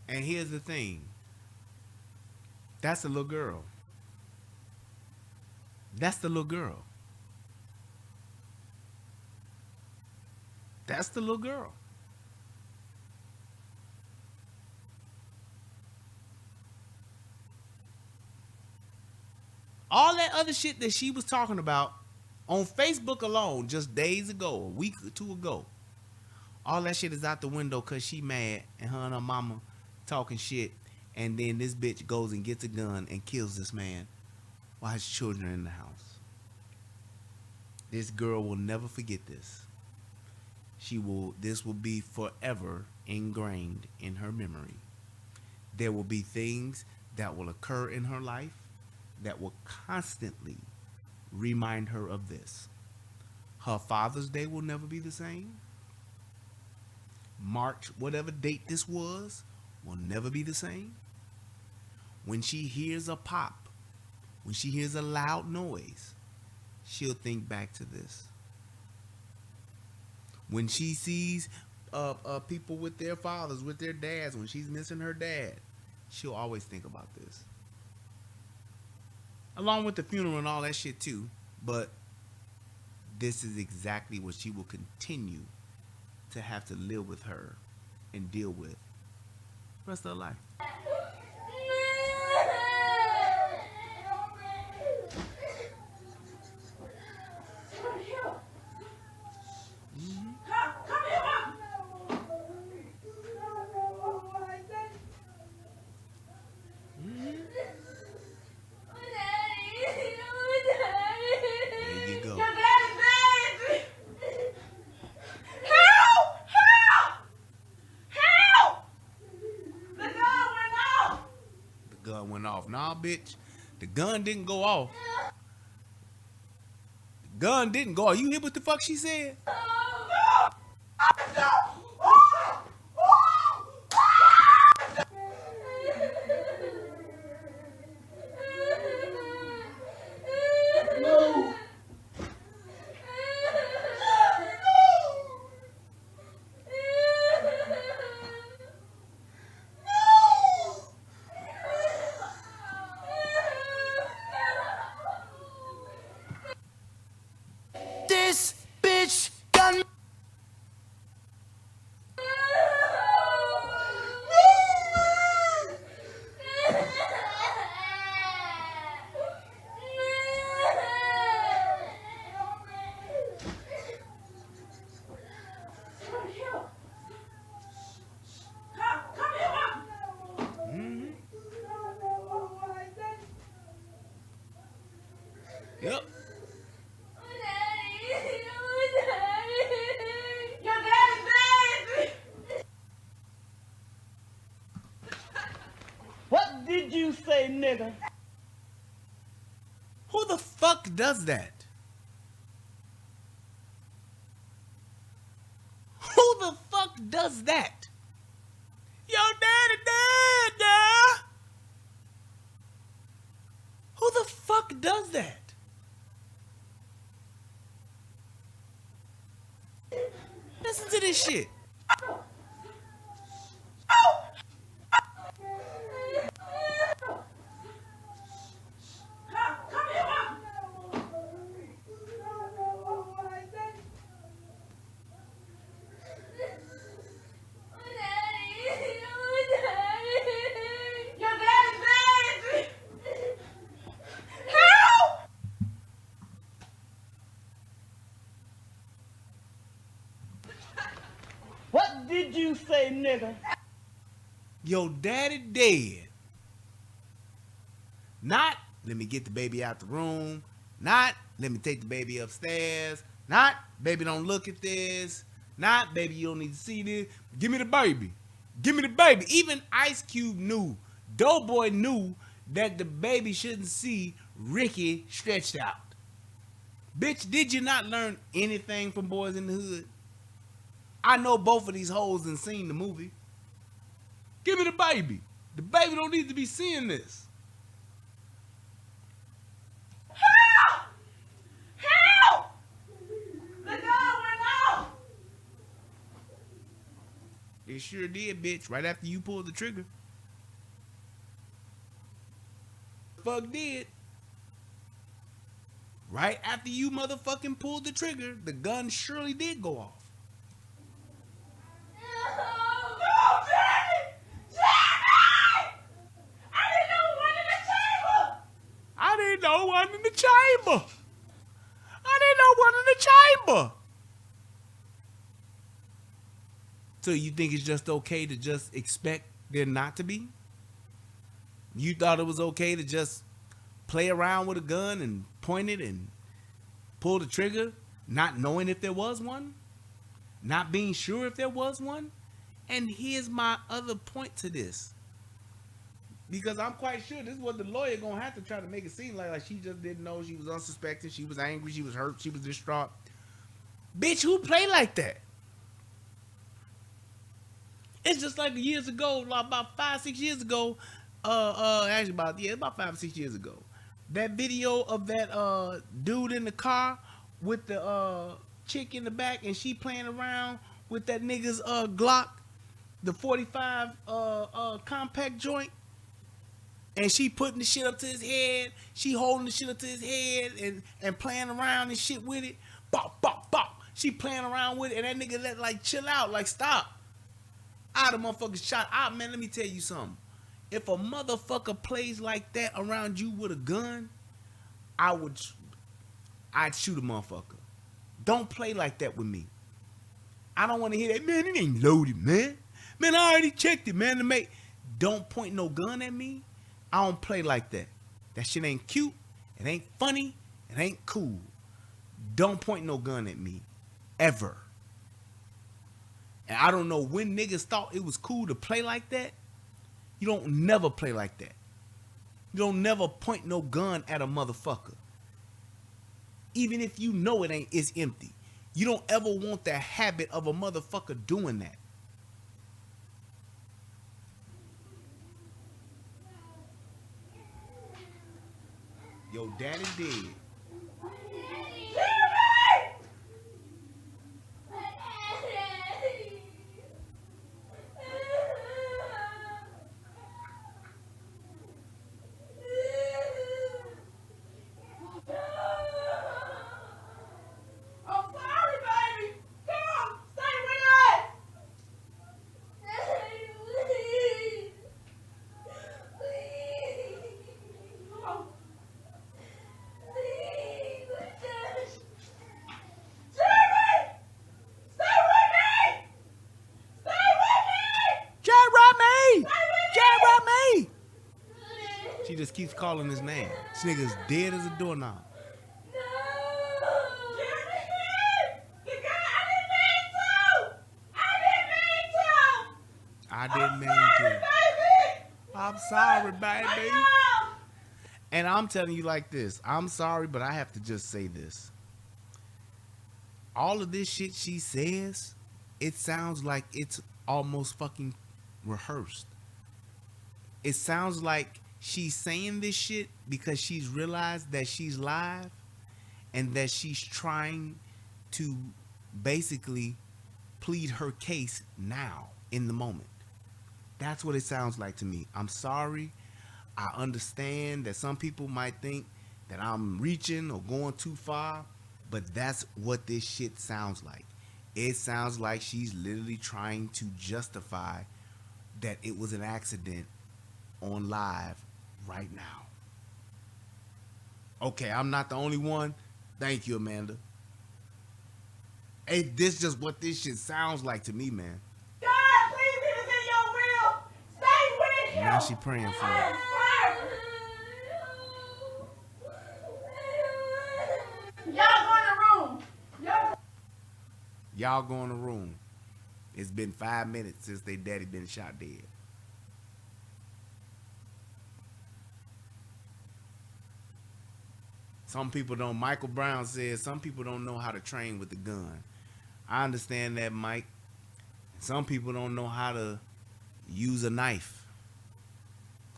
And here's the thing. That's the little girl. That's the little girl. That's the little girl. All that other shit that she was talking about on Facebook alone just days ago, a week or two ago, all that shit is out the window because she mad and her and her mama talking shit, and then this bitch goes and gets a gun and kills this man while his children are in the house. This girl will never forget this. This will be forever ingrained in her memory. There will be things that will occur in her life that will constantly remind her of this. Her Father's Day will never be the same. March, whatever date this was, will never be the same. When she hears a pop, when she hears a loud noise, she'll think back to this. When she sees people with their fathers, with their dads, when she's missing her dad, she'll always think about this. Along with the funeral and all that shit too. But this is exactly what she will continue to have to live with her and deal with the rest of her life. Nah, bitch. The gun didn't go off. The gun didn't go off. You hear what the fuck she said? Yep. Your daddy's dead. What did you say, nigga? Who the fuck does that? Who the fuck does that? Your daddy dead, yeah. Who the fuck does that? Listen to this shit. What did you say, nigga? Your daddy dead. Not, let me get the baby out the room. Not, let me take the baby upstairs. Not, baby, don't look at this. Not, baby, you don't need to see this. Give me the baby. Give me the baby. Even Ice Cube knew, Doughboy knew that the baby shouldn't see Ricky stretched out. Bitch, did you not learn anything from Boys in the Hood? I know both of these hoes and seen the movie. Give me the baby. The baby don't need to be seeing this. Help! Help! The gun went off! It sure did, bitch, right after you pulled the trigger. Fuck did. Right after you motherfucking pulled the trigger, the gun surely did go off. No, Jamie! Jamie! I didn't know one in the chamber! I didn't know one in the chamber. I didn't know one in the chamber. So you think it's just okay to just expect there not to be? You thought it was okay to just play around with a gun and point it and pull the trigger, not knowing if there was one? Not being sure if there was one? And here's my other point to this. Because I'm quite sure this is what the lawyer gonna have to try to make it seem like she just didn't know, she was unsuspecting, she was angry, she was hurt, she was distraught. Bitch, who play like that? It's just like years ago, like about 5-6 years ago, actually about 5 or 6 years ago. That video of that dude in the car with the chick in the back and she playing around with that nigga's Glock, the 45 compact joint. And she putting the shit up to his head. She holding the shit up to his head and playing around and shit with it. Bop, bop, bop. She playing around with it. And that nigga let like chill out. Like stop. I the motherfucker shot. Man, let me tell you something. If a motherfucker plays like that around you with a gun, I'd shoot a motherfucker. Don't play like that with me. I don't want to hear that. Man, it ain't loaded, man. Man, I already checked it, man. Don't point no gun at me. I don't play like that. That shit ain't cute. It ain't funny. It ain't cool. Don't point no gun at me. Ever. And I don't know when niggas thought it was cool to play like that. You don't never play like that. You don't never point no gun at a motherfucker. Even if you know it ain't, it's empty. You don't ever want the habit of a motherfucker doing that. Yo, daddy dead. I'm sorry, baby. Come on, stay with us. Come on. Jeremy, stay with me. Stay with me. Jeremy! Stay with Jeremy! She just keeps calling his name. This nigga's dead as a doorknob. I'm sorry, baby. And I'm telling you like this. I'm sorry, but I have to just say this. All of this shit she says, it sounds like it's almost fucking rehearsed. It sounds like she's saying this shit because she's realized that she's live and that she's trying to basically plead her case now in the moment. That's what it sounds like to me. I'm sorry. I understand that some people might think that I'm reaching or going too far, but that's what this shit sounds like. It sounds like she's literally trying to justify that it was an accident on live right now. Okay, I'm not the only one. Thank you, Amanda. Hey, this just what this shit sounds like to me, man. God, please, it is in your will. Stay with him. Now she praying for it. Y'all go in the room. Y'all go in the room. It's been 5 minutes since they daddy been shot dead. Some people don't. Michael Brown says some people don't know how to train with the gun. I understand that, Mike. Some people don't know how to use a knife.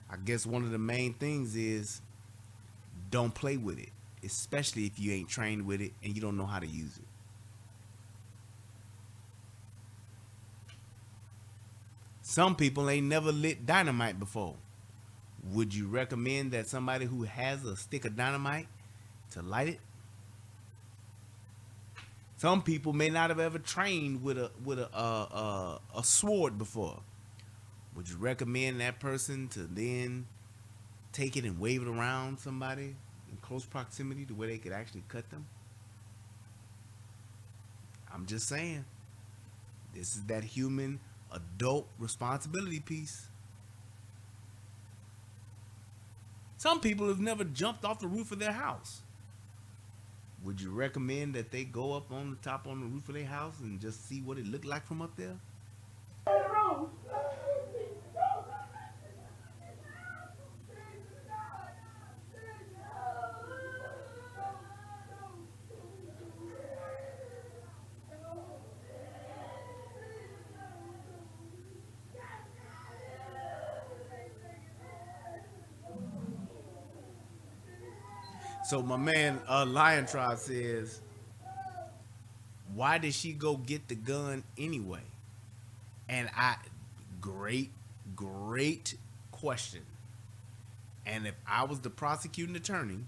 I guess one of the main things is don't play with it, especially if you ain't trained with it and you don't know how to use it. Some people ain't never lit dynamite before. Would you recommend that somebody who has a stick of dynamite to light it? Some people may not have ever trained with a sword before. Would you recommend that person to then take it and wave it around somebody in close proximity to where they could actually cut them? I'm just saying. This is that human adult responsibility piece. Some people have never jumped off the roof of their house. Would you recommend that they go up on the top on the roof of their house and just see what it looked like from up there? So my man Lion Tribe says, why did she go get the gun anyway? And great question. And if I was the prosecuting attorney,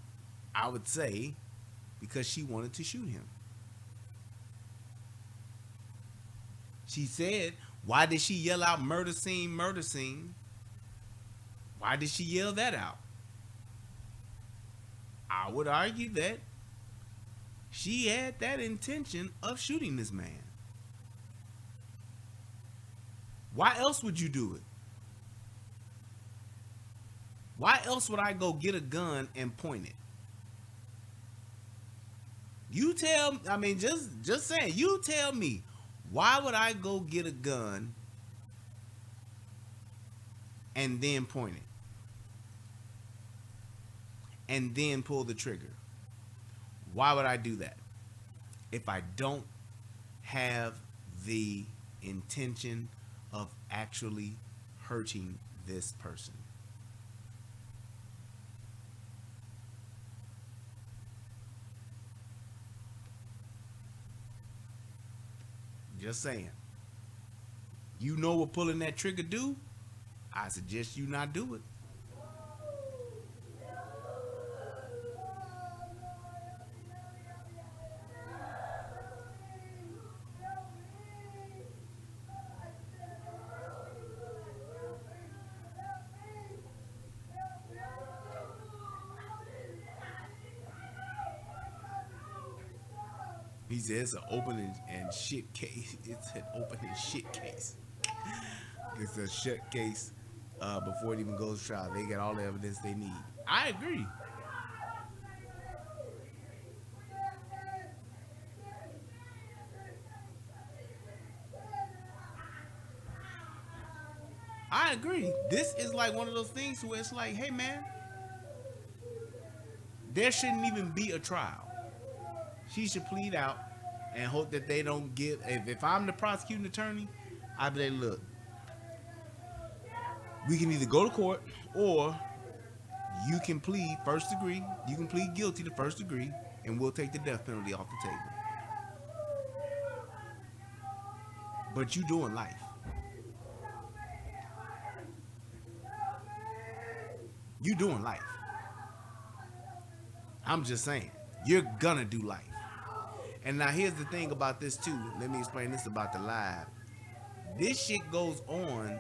I would say because she wanted to shoot him. She said, why did she yell out murder scene, murder scene? Why did she yell that out? I would argue that she had that intention of shooting this man. Why else would you do it? Why else would I go get a gun and point it? You tell, I mean, just saying, you tell me, why would I go get a gun and then point it? And then pull the trigger? Why would I do that if I don't have the intention of actually hurting this person? Just saying. You know what pulling that trigger do? I suggest you not do it. He says it's an open and shit case. It's an open and shit case. It's a shut case before it even goes to trial. They got all the evidence they need. I agree. I agree. This is like one of those things where it's like, hey man, there shouldn't even be a trial. She should plead out and hope that they don't get. If I'm the prosecuting attorney, I'd be like, look, we can either go to court or you can plead first degree. You can plead guilty to first degree, and we'll take the death penalty off the table. But you doing life. You doing life. I'm just saying, you're gonna do life. And now here's the thing about this too. Let me explain this about the live. This shit goes on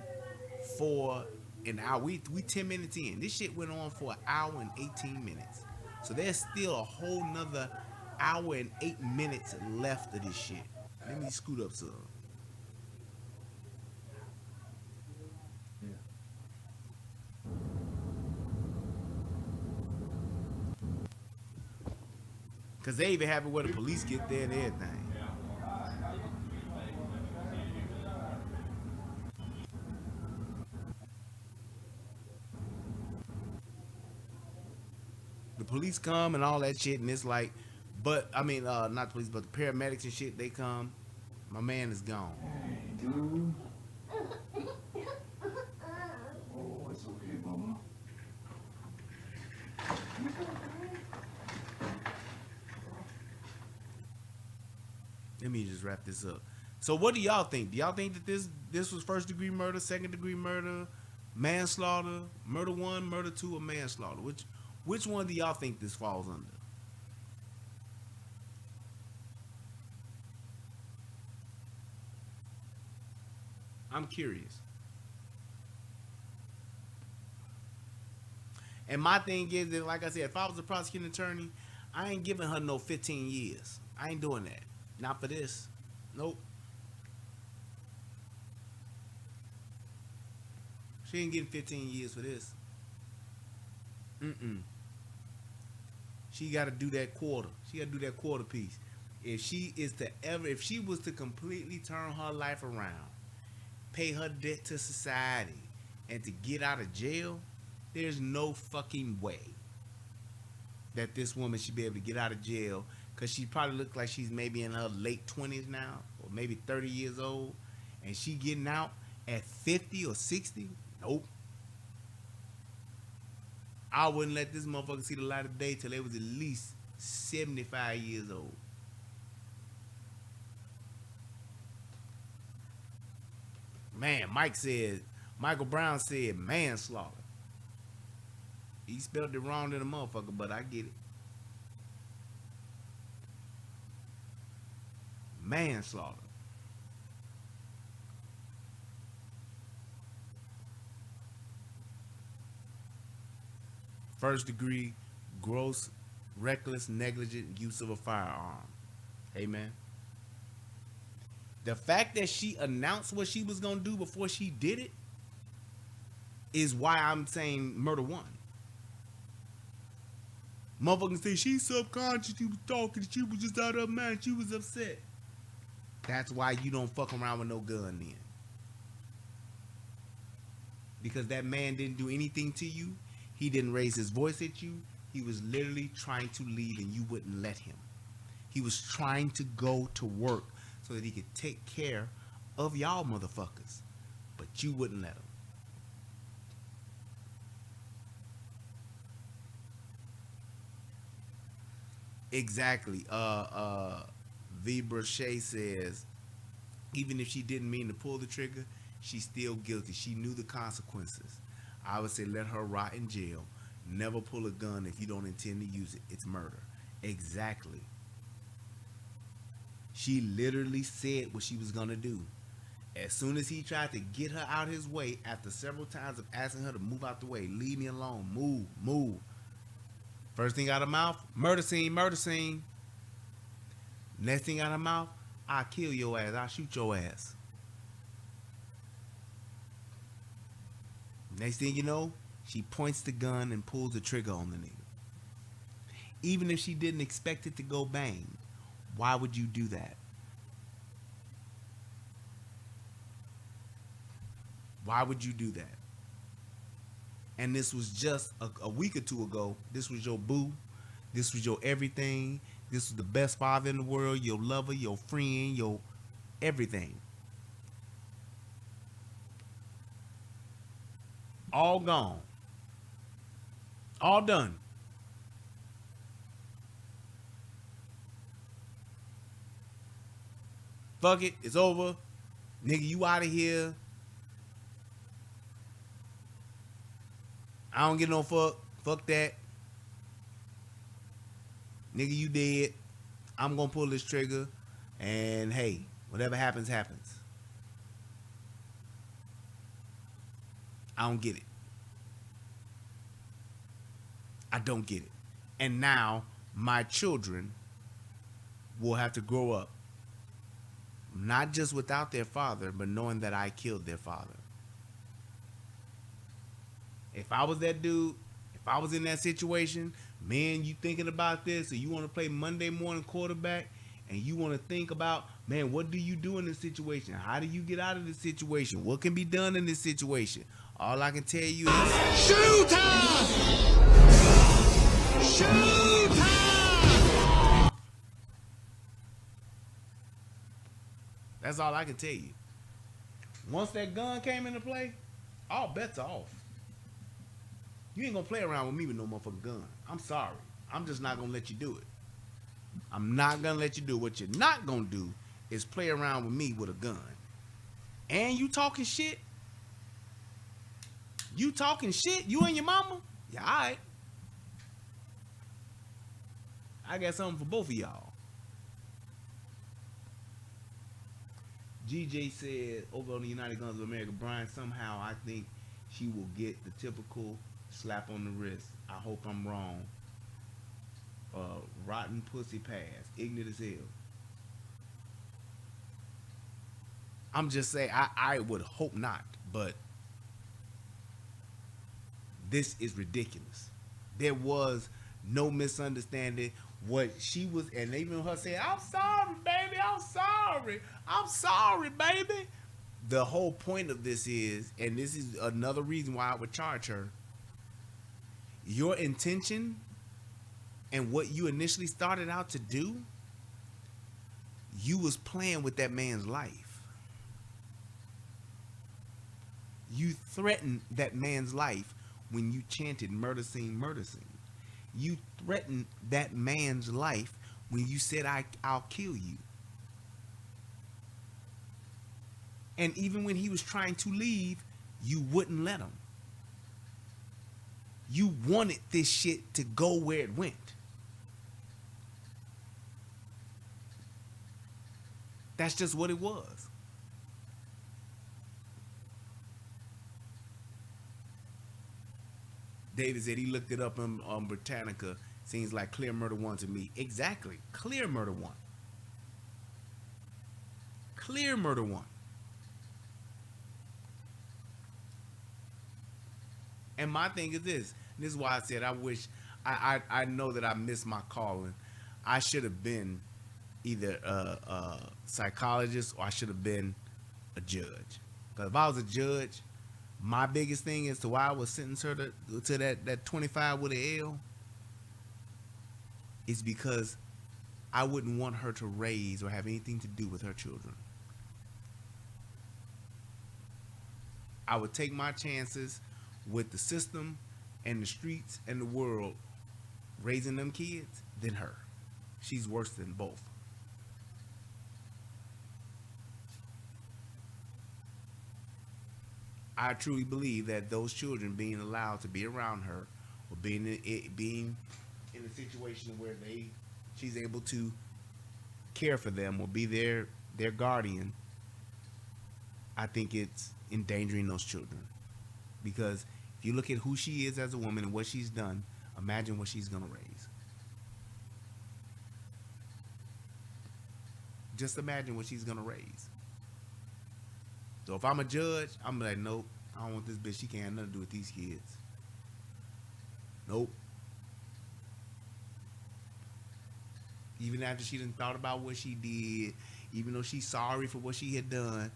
for an hour. We 10 minutes in. This shit went on for an hour and 18 minutes. So there's still a whole nother hour and 8 minutes left of this shit. Let me scoot up some. Cause they even have it where the police get there and everything. The police come and all that shit, and it's like, but I mean, not the police, but the paramedics and shit. They come. My man is gone. Dude. Oh, it's okay, mama. Let me just wrap this up. So, what do y'all think? Do y'all think that this was first degree murder, second degree murder, manslaughter, murder 1, murder 2, or manslaughter? Which one do y'all think this falls under? I'm curious. And my thing is that, like I said, if I was a prosecuting attorney, I ain't giving her no 15 years. I ain't doing that. Not for this. Nope. She ain't getting 15 years for this. She got to do that quarter. She got to do that quarter piece. If she was to completely turn her life around, pay her debt to society, and to get out of jail, there's no fucking way that this woman should be able to get out of jail, because she probably looks like she's maybe in her late 20s now, or maybe 30 years old, and she getting out at 50 or 60. Nope. I wouldn't let this motherfucker see the light of day till they was at least 75 years old. Man, Michael Brown said manslaughter. He spelled it wrong to the motherfucker, but I get it. Manslaughter. First degree, gross, reckless, negligent use of a firearm. Amen. The fact that she announced what she was going to do before she did it is why I'm saying murder 1. Motherfuckers say she's subconscious, she was talking, she was just out of her mind, she was upset. That's why you don't fuck around with no gun then. Because that man didn't do anything to you. He didn't raise his voice at you. He was literally trying to leave and you wouldn't let him. He was trying to go to work so that he could take care of y'all motherfuckers. But you wouldn't let him. Exactly. V. Brochet says, even if she didn't mean to pull the trigger, she's still guilty. She knew the consequences. I would say let her rot in jail. Never pull a gun if you don't intend to use it. It's murder. Exactly. She literally said what she was going to do. As soon as he tried to get her out his way, after several times of asking her to move out the way, leave me alone, move. First thing out of mouth, murder scene, murder scene. Next thing out of mouth, I'll kill your ass, I'll shoot your ass. Next thing you know, she points the gun and pulls the trigger on the nigga. Even if she didn't expect it to go bang, why would you do that? Why would you do that? and this was just a week or two ago. This was your boo. This was your everything. This was the best father in the world, your lover, your friend, your everything. All gone. All done. Fuck it, it's over. Nigga, you out of here. I don't get no fuck. Fuck that. Nigga, you dead. I'm gonna pull this trigger. And hey, whatever happens, happens. I don't get it. I don't get it. And now my children will have to grow up not just without their father, but knowing that I killed their father. If I was that dude, if I was in that situation, man, you thinking about this, or you want to play Monday morning quarterback, and you want to think about, man, what do you do in this situation? How do you get out of this situation? What can be done in this situation? All I can tell you is shoot time! Shoot time! That's all I can tell you. Once that gun came into play, all bets are off. You ain't gonna play around with me with no motherfucking gun. I'm sorry. I'm just not gonna let you do it. I'm not gonna let you do it. What you're not gonna do is play around with me with a gun. And you talking shit? You talking shit? You and your mama? Yeah, alright. I got something for both of y'all. GJ said over on the United Guns of America, Brian, somehow I think she will get the typical slap on the wrist. I hope I'm wrong. Rotten pussy pass. Ignorant as hell. I'm just saying, I would hope not, but this is ridiculous. There was no misunderstanding. What she was, and even her saying, I'm sorry, baby, I'm sorry. I'm sorry, baby. The whole point of this is, and this is another reason why I would charge her, your intention and what you initially started out to do, you was playing with that man's life. You threatened that man's life when you chanted murder scene, murder scene. You threatened that man's life when you said, I'll kill you. And even when he was trying to leave, you wouldn't let him. You wanted this shit to go where it went. That's just what it was. David said he looked it up on Britannica. Seems like Clear Murder 1 to me. Exactly. Clear Murder 1. Clear Murder 1. And my thing is this. This is why I said I wish, I know that I missed my calling. I should have been either a psychologist or I should have been a judge. Because if I was a judge, my biggest thing is to why I would sentence her to that 25 with an L is because I wouldn't want her to raise or have anything to do with her children. I would take my chances with the system and the streets and the world raising them kids than her. She's worse than both. I truly believe that those children being allowed to be around her or being in a situation where she's able to care for them or be their guardian, I think it's endangering those children. Because if you look at who she is as a woman and what she's done, imagine what she's going to raise. Just imagine what she's going to raise. So if I'm a judge, I'm like, nope, I don't want this bitch. She can't have nothing to do with these kids. Nope. Even after she done thought about what she did, even though she's sorry for what she had done,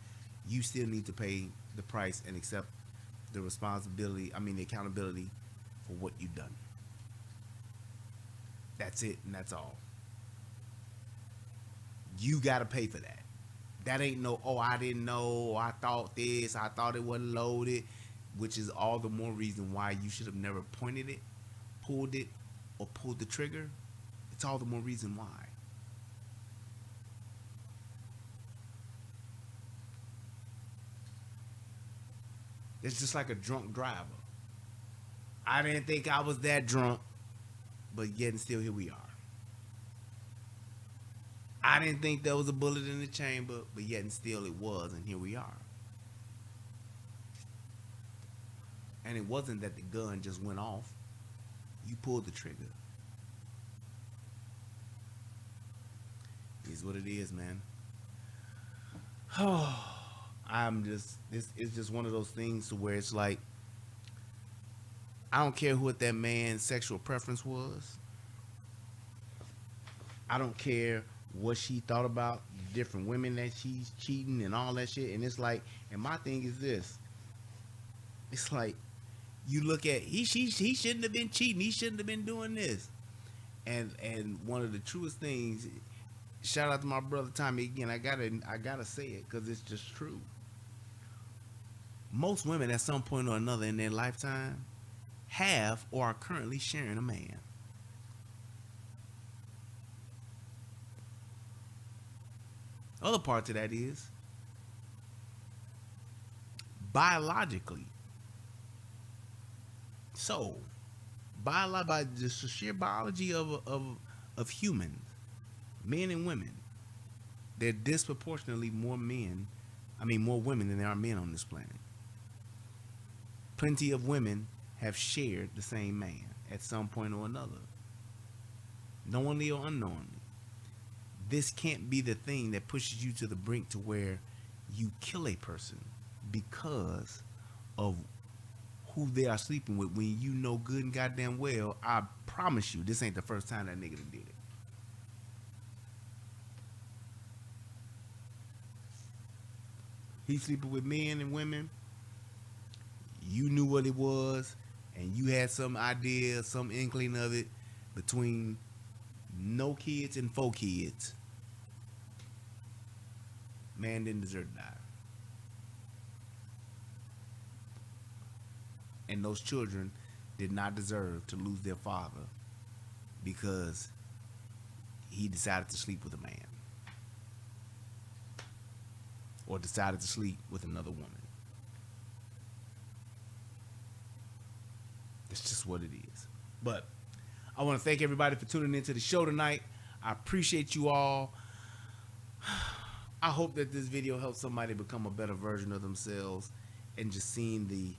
you still need to pay the price and accept the responsibility, the accountability for what you've done. That's it, and that's all. You got to pay for that. That ain't no, oh, I didn't know, I thought this, I thought it wasn't loaded, which is all the more reason why you should have never pointed it, pulled it, or pulled the trigger. It's all the more reason why. It's just like a drunk driver. I didn't think I was that drunk, but yet and still here we are. I didn't think there was a bullet in the chamber, but yet and still it was, and here we are. And it wasn't that the gun just went off. You pulled the trigger. It is what it is, man. It's just one of those things to where it's like, I don't care what that man's sexual preference was. I don't care what she thought about different women that she's cheating and all that shit. And it's like, and my thing is this. It's like, you look at, he shouldn't have been cheating. He shouldn't have been doing this. And one of the truest things, shout out to my brother Tommy again. I gotta say it because it's just true. Most women at some point or another in their lifetime have or are currently sharing a man. Other part to that is biologically. So, by just the sheer biology of humans, men and women, they're disproportionately more women than there are men on this planet. Plenty of women have shared the same man at some point or another, knowingly or unknowingly. This can't be the thing that pushes you to the brink to where you kill a person because of who they are sleeping with, when you know good and goddamn well, I promise you, this ain't the first time that nigga done did it. He sleeping with men and women. You knew what it was, and you had some idea, some inkling of it between no kids and 4 kids. Man didn't deserve to die. And those children did not deserve to lose their father because he decided to sleep with a man or decided to sleep with another woman. It's just what it is. But I want to thank everybody for tuning into the show tonight. I appreciate you all. I hope that this video helps somebody become a better version of themselves, and just seeing the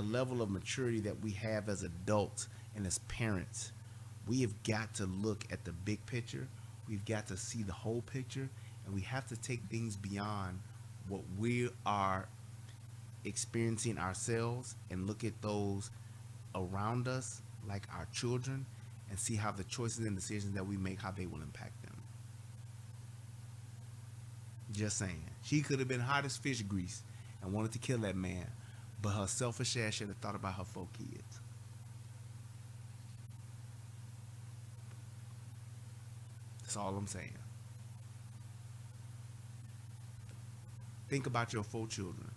level of maturity that we have as adults and as parents. We have got to look at the big picture. We've got to see the whole picture, and we have to take things beyond what we are experiencing ourselves and look at those around us, like our children, and see how the choices and decisions that we make, how they will impact them. Just saying. She could have been hot as fish grease and wanted to kill that man, but her selfish ass should have thought about her 4 kids. That's all I'm saying. Think about your 4 children.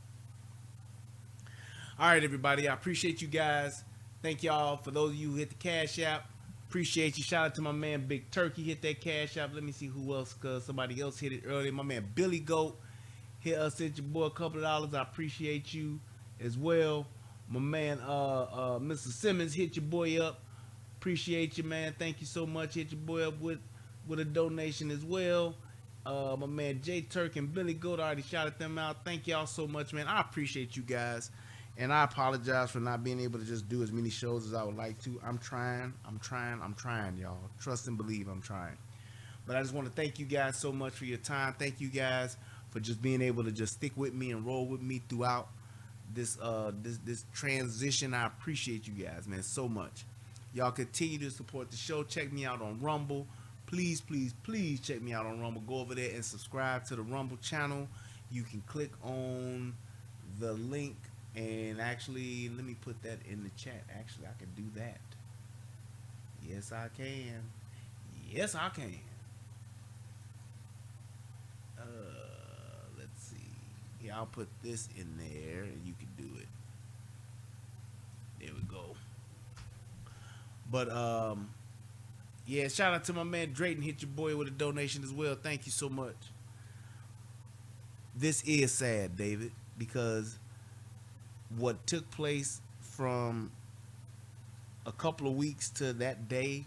All right, everybody. I appreciate you guys. Thank y'all. For those of you who hit the Cash App, appreciate you. Shout out to my man Big Turkey, hit that Cash App. Let me see who else, because somebody else hit it earlier. My man Billy Goat hit us, hit your boy a couple of dollars. I appreciate you as well. My man Mr. Simmons hit your boy up. Appreciate you, man. Thank you so much. Hit your boy up with a donation as well. My man J Turk and Billy Goat, I already shouted them out. Thank y'all so much, man. I appreciate you guys. And I apologize for not being able to just do as many shows as I would like to. I'm trying, y'all. Trust and believe I'm trying. But I just want to thank you guys so much for your time. Thank you guys for just being able to just stick with me and roll with me throughout this transition. I appreciate you guys, man, so much. Y'all continue to support the show. Check me out on Rumble. Please, please, please check me out on Rumble. Go over there and subscribe to the Rumble channel. You can click on the link And actually, let me put that in the chat. Actually, I can do that. Yes, I can. Yes, I can. Let's see. Yeah, I'll put this in there and you can do it. There we go. But yeah, shout out to my man Drayton. Hit your boy with a donation as well. Thank you so much. This is sad, David, because what took place from a couple of weeks to that day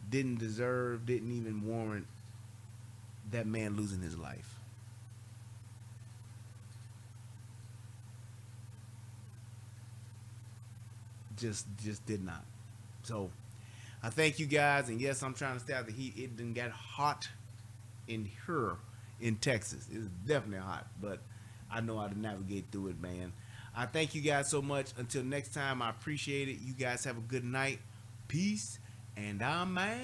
didn't even warrant that man losing his life. Just did not. So I thank you guys, and yes, I'm trying to stay out the heat. It done got hot in here in Texas. It's definitely hot, but I know how to navigate through it, man. I thank you guys so much. Until next time, I appreciate it. You guys have a good night. Peace, and I'm out.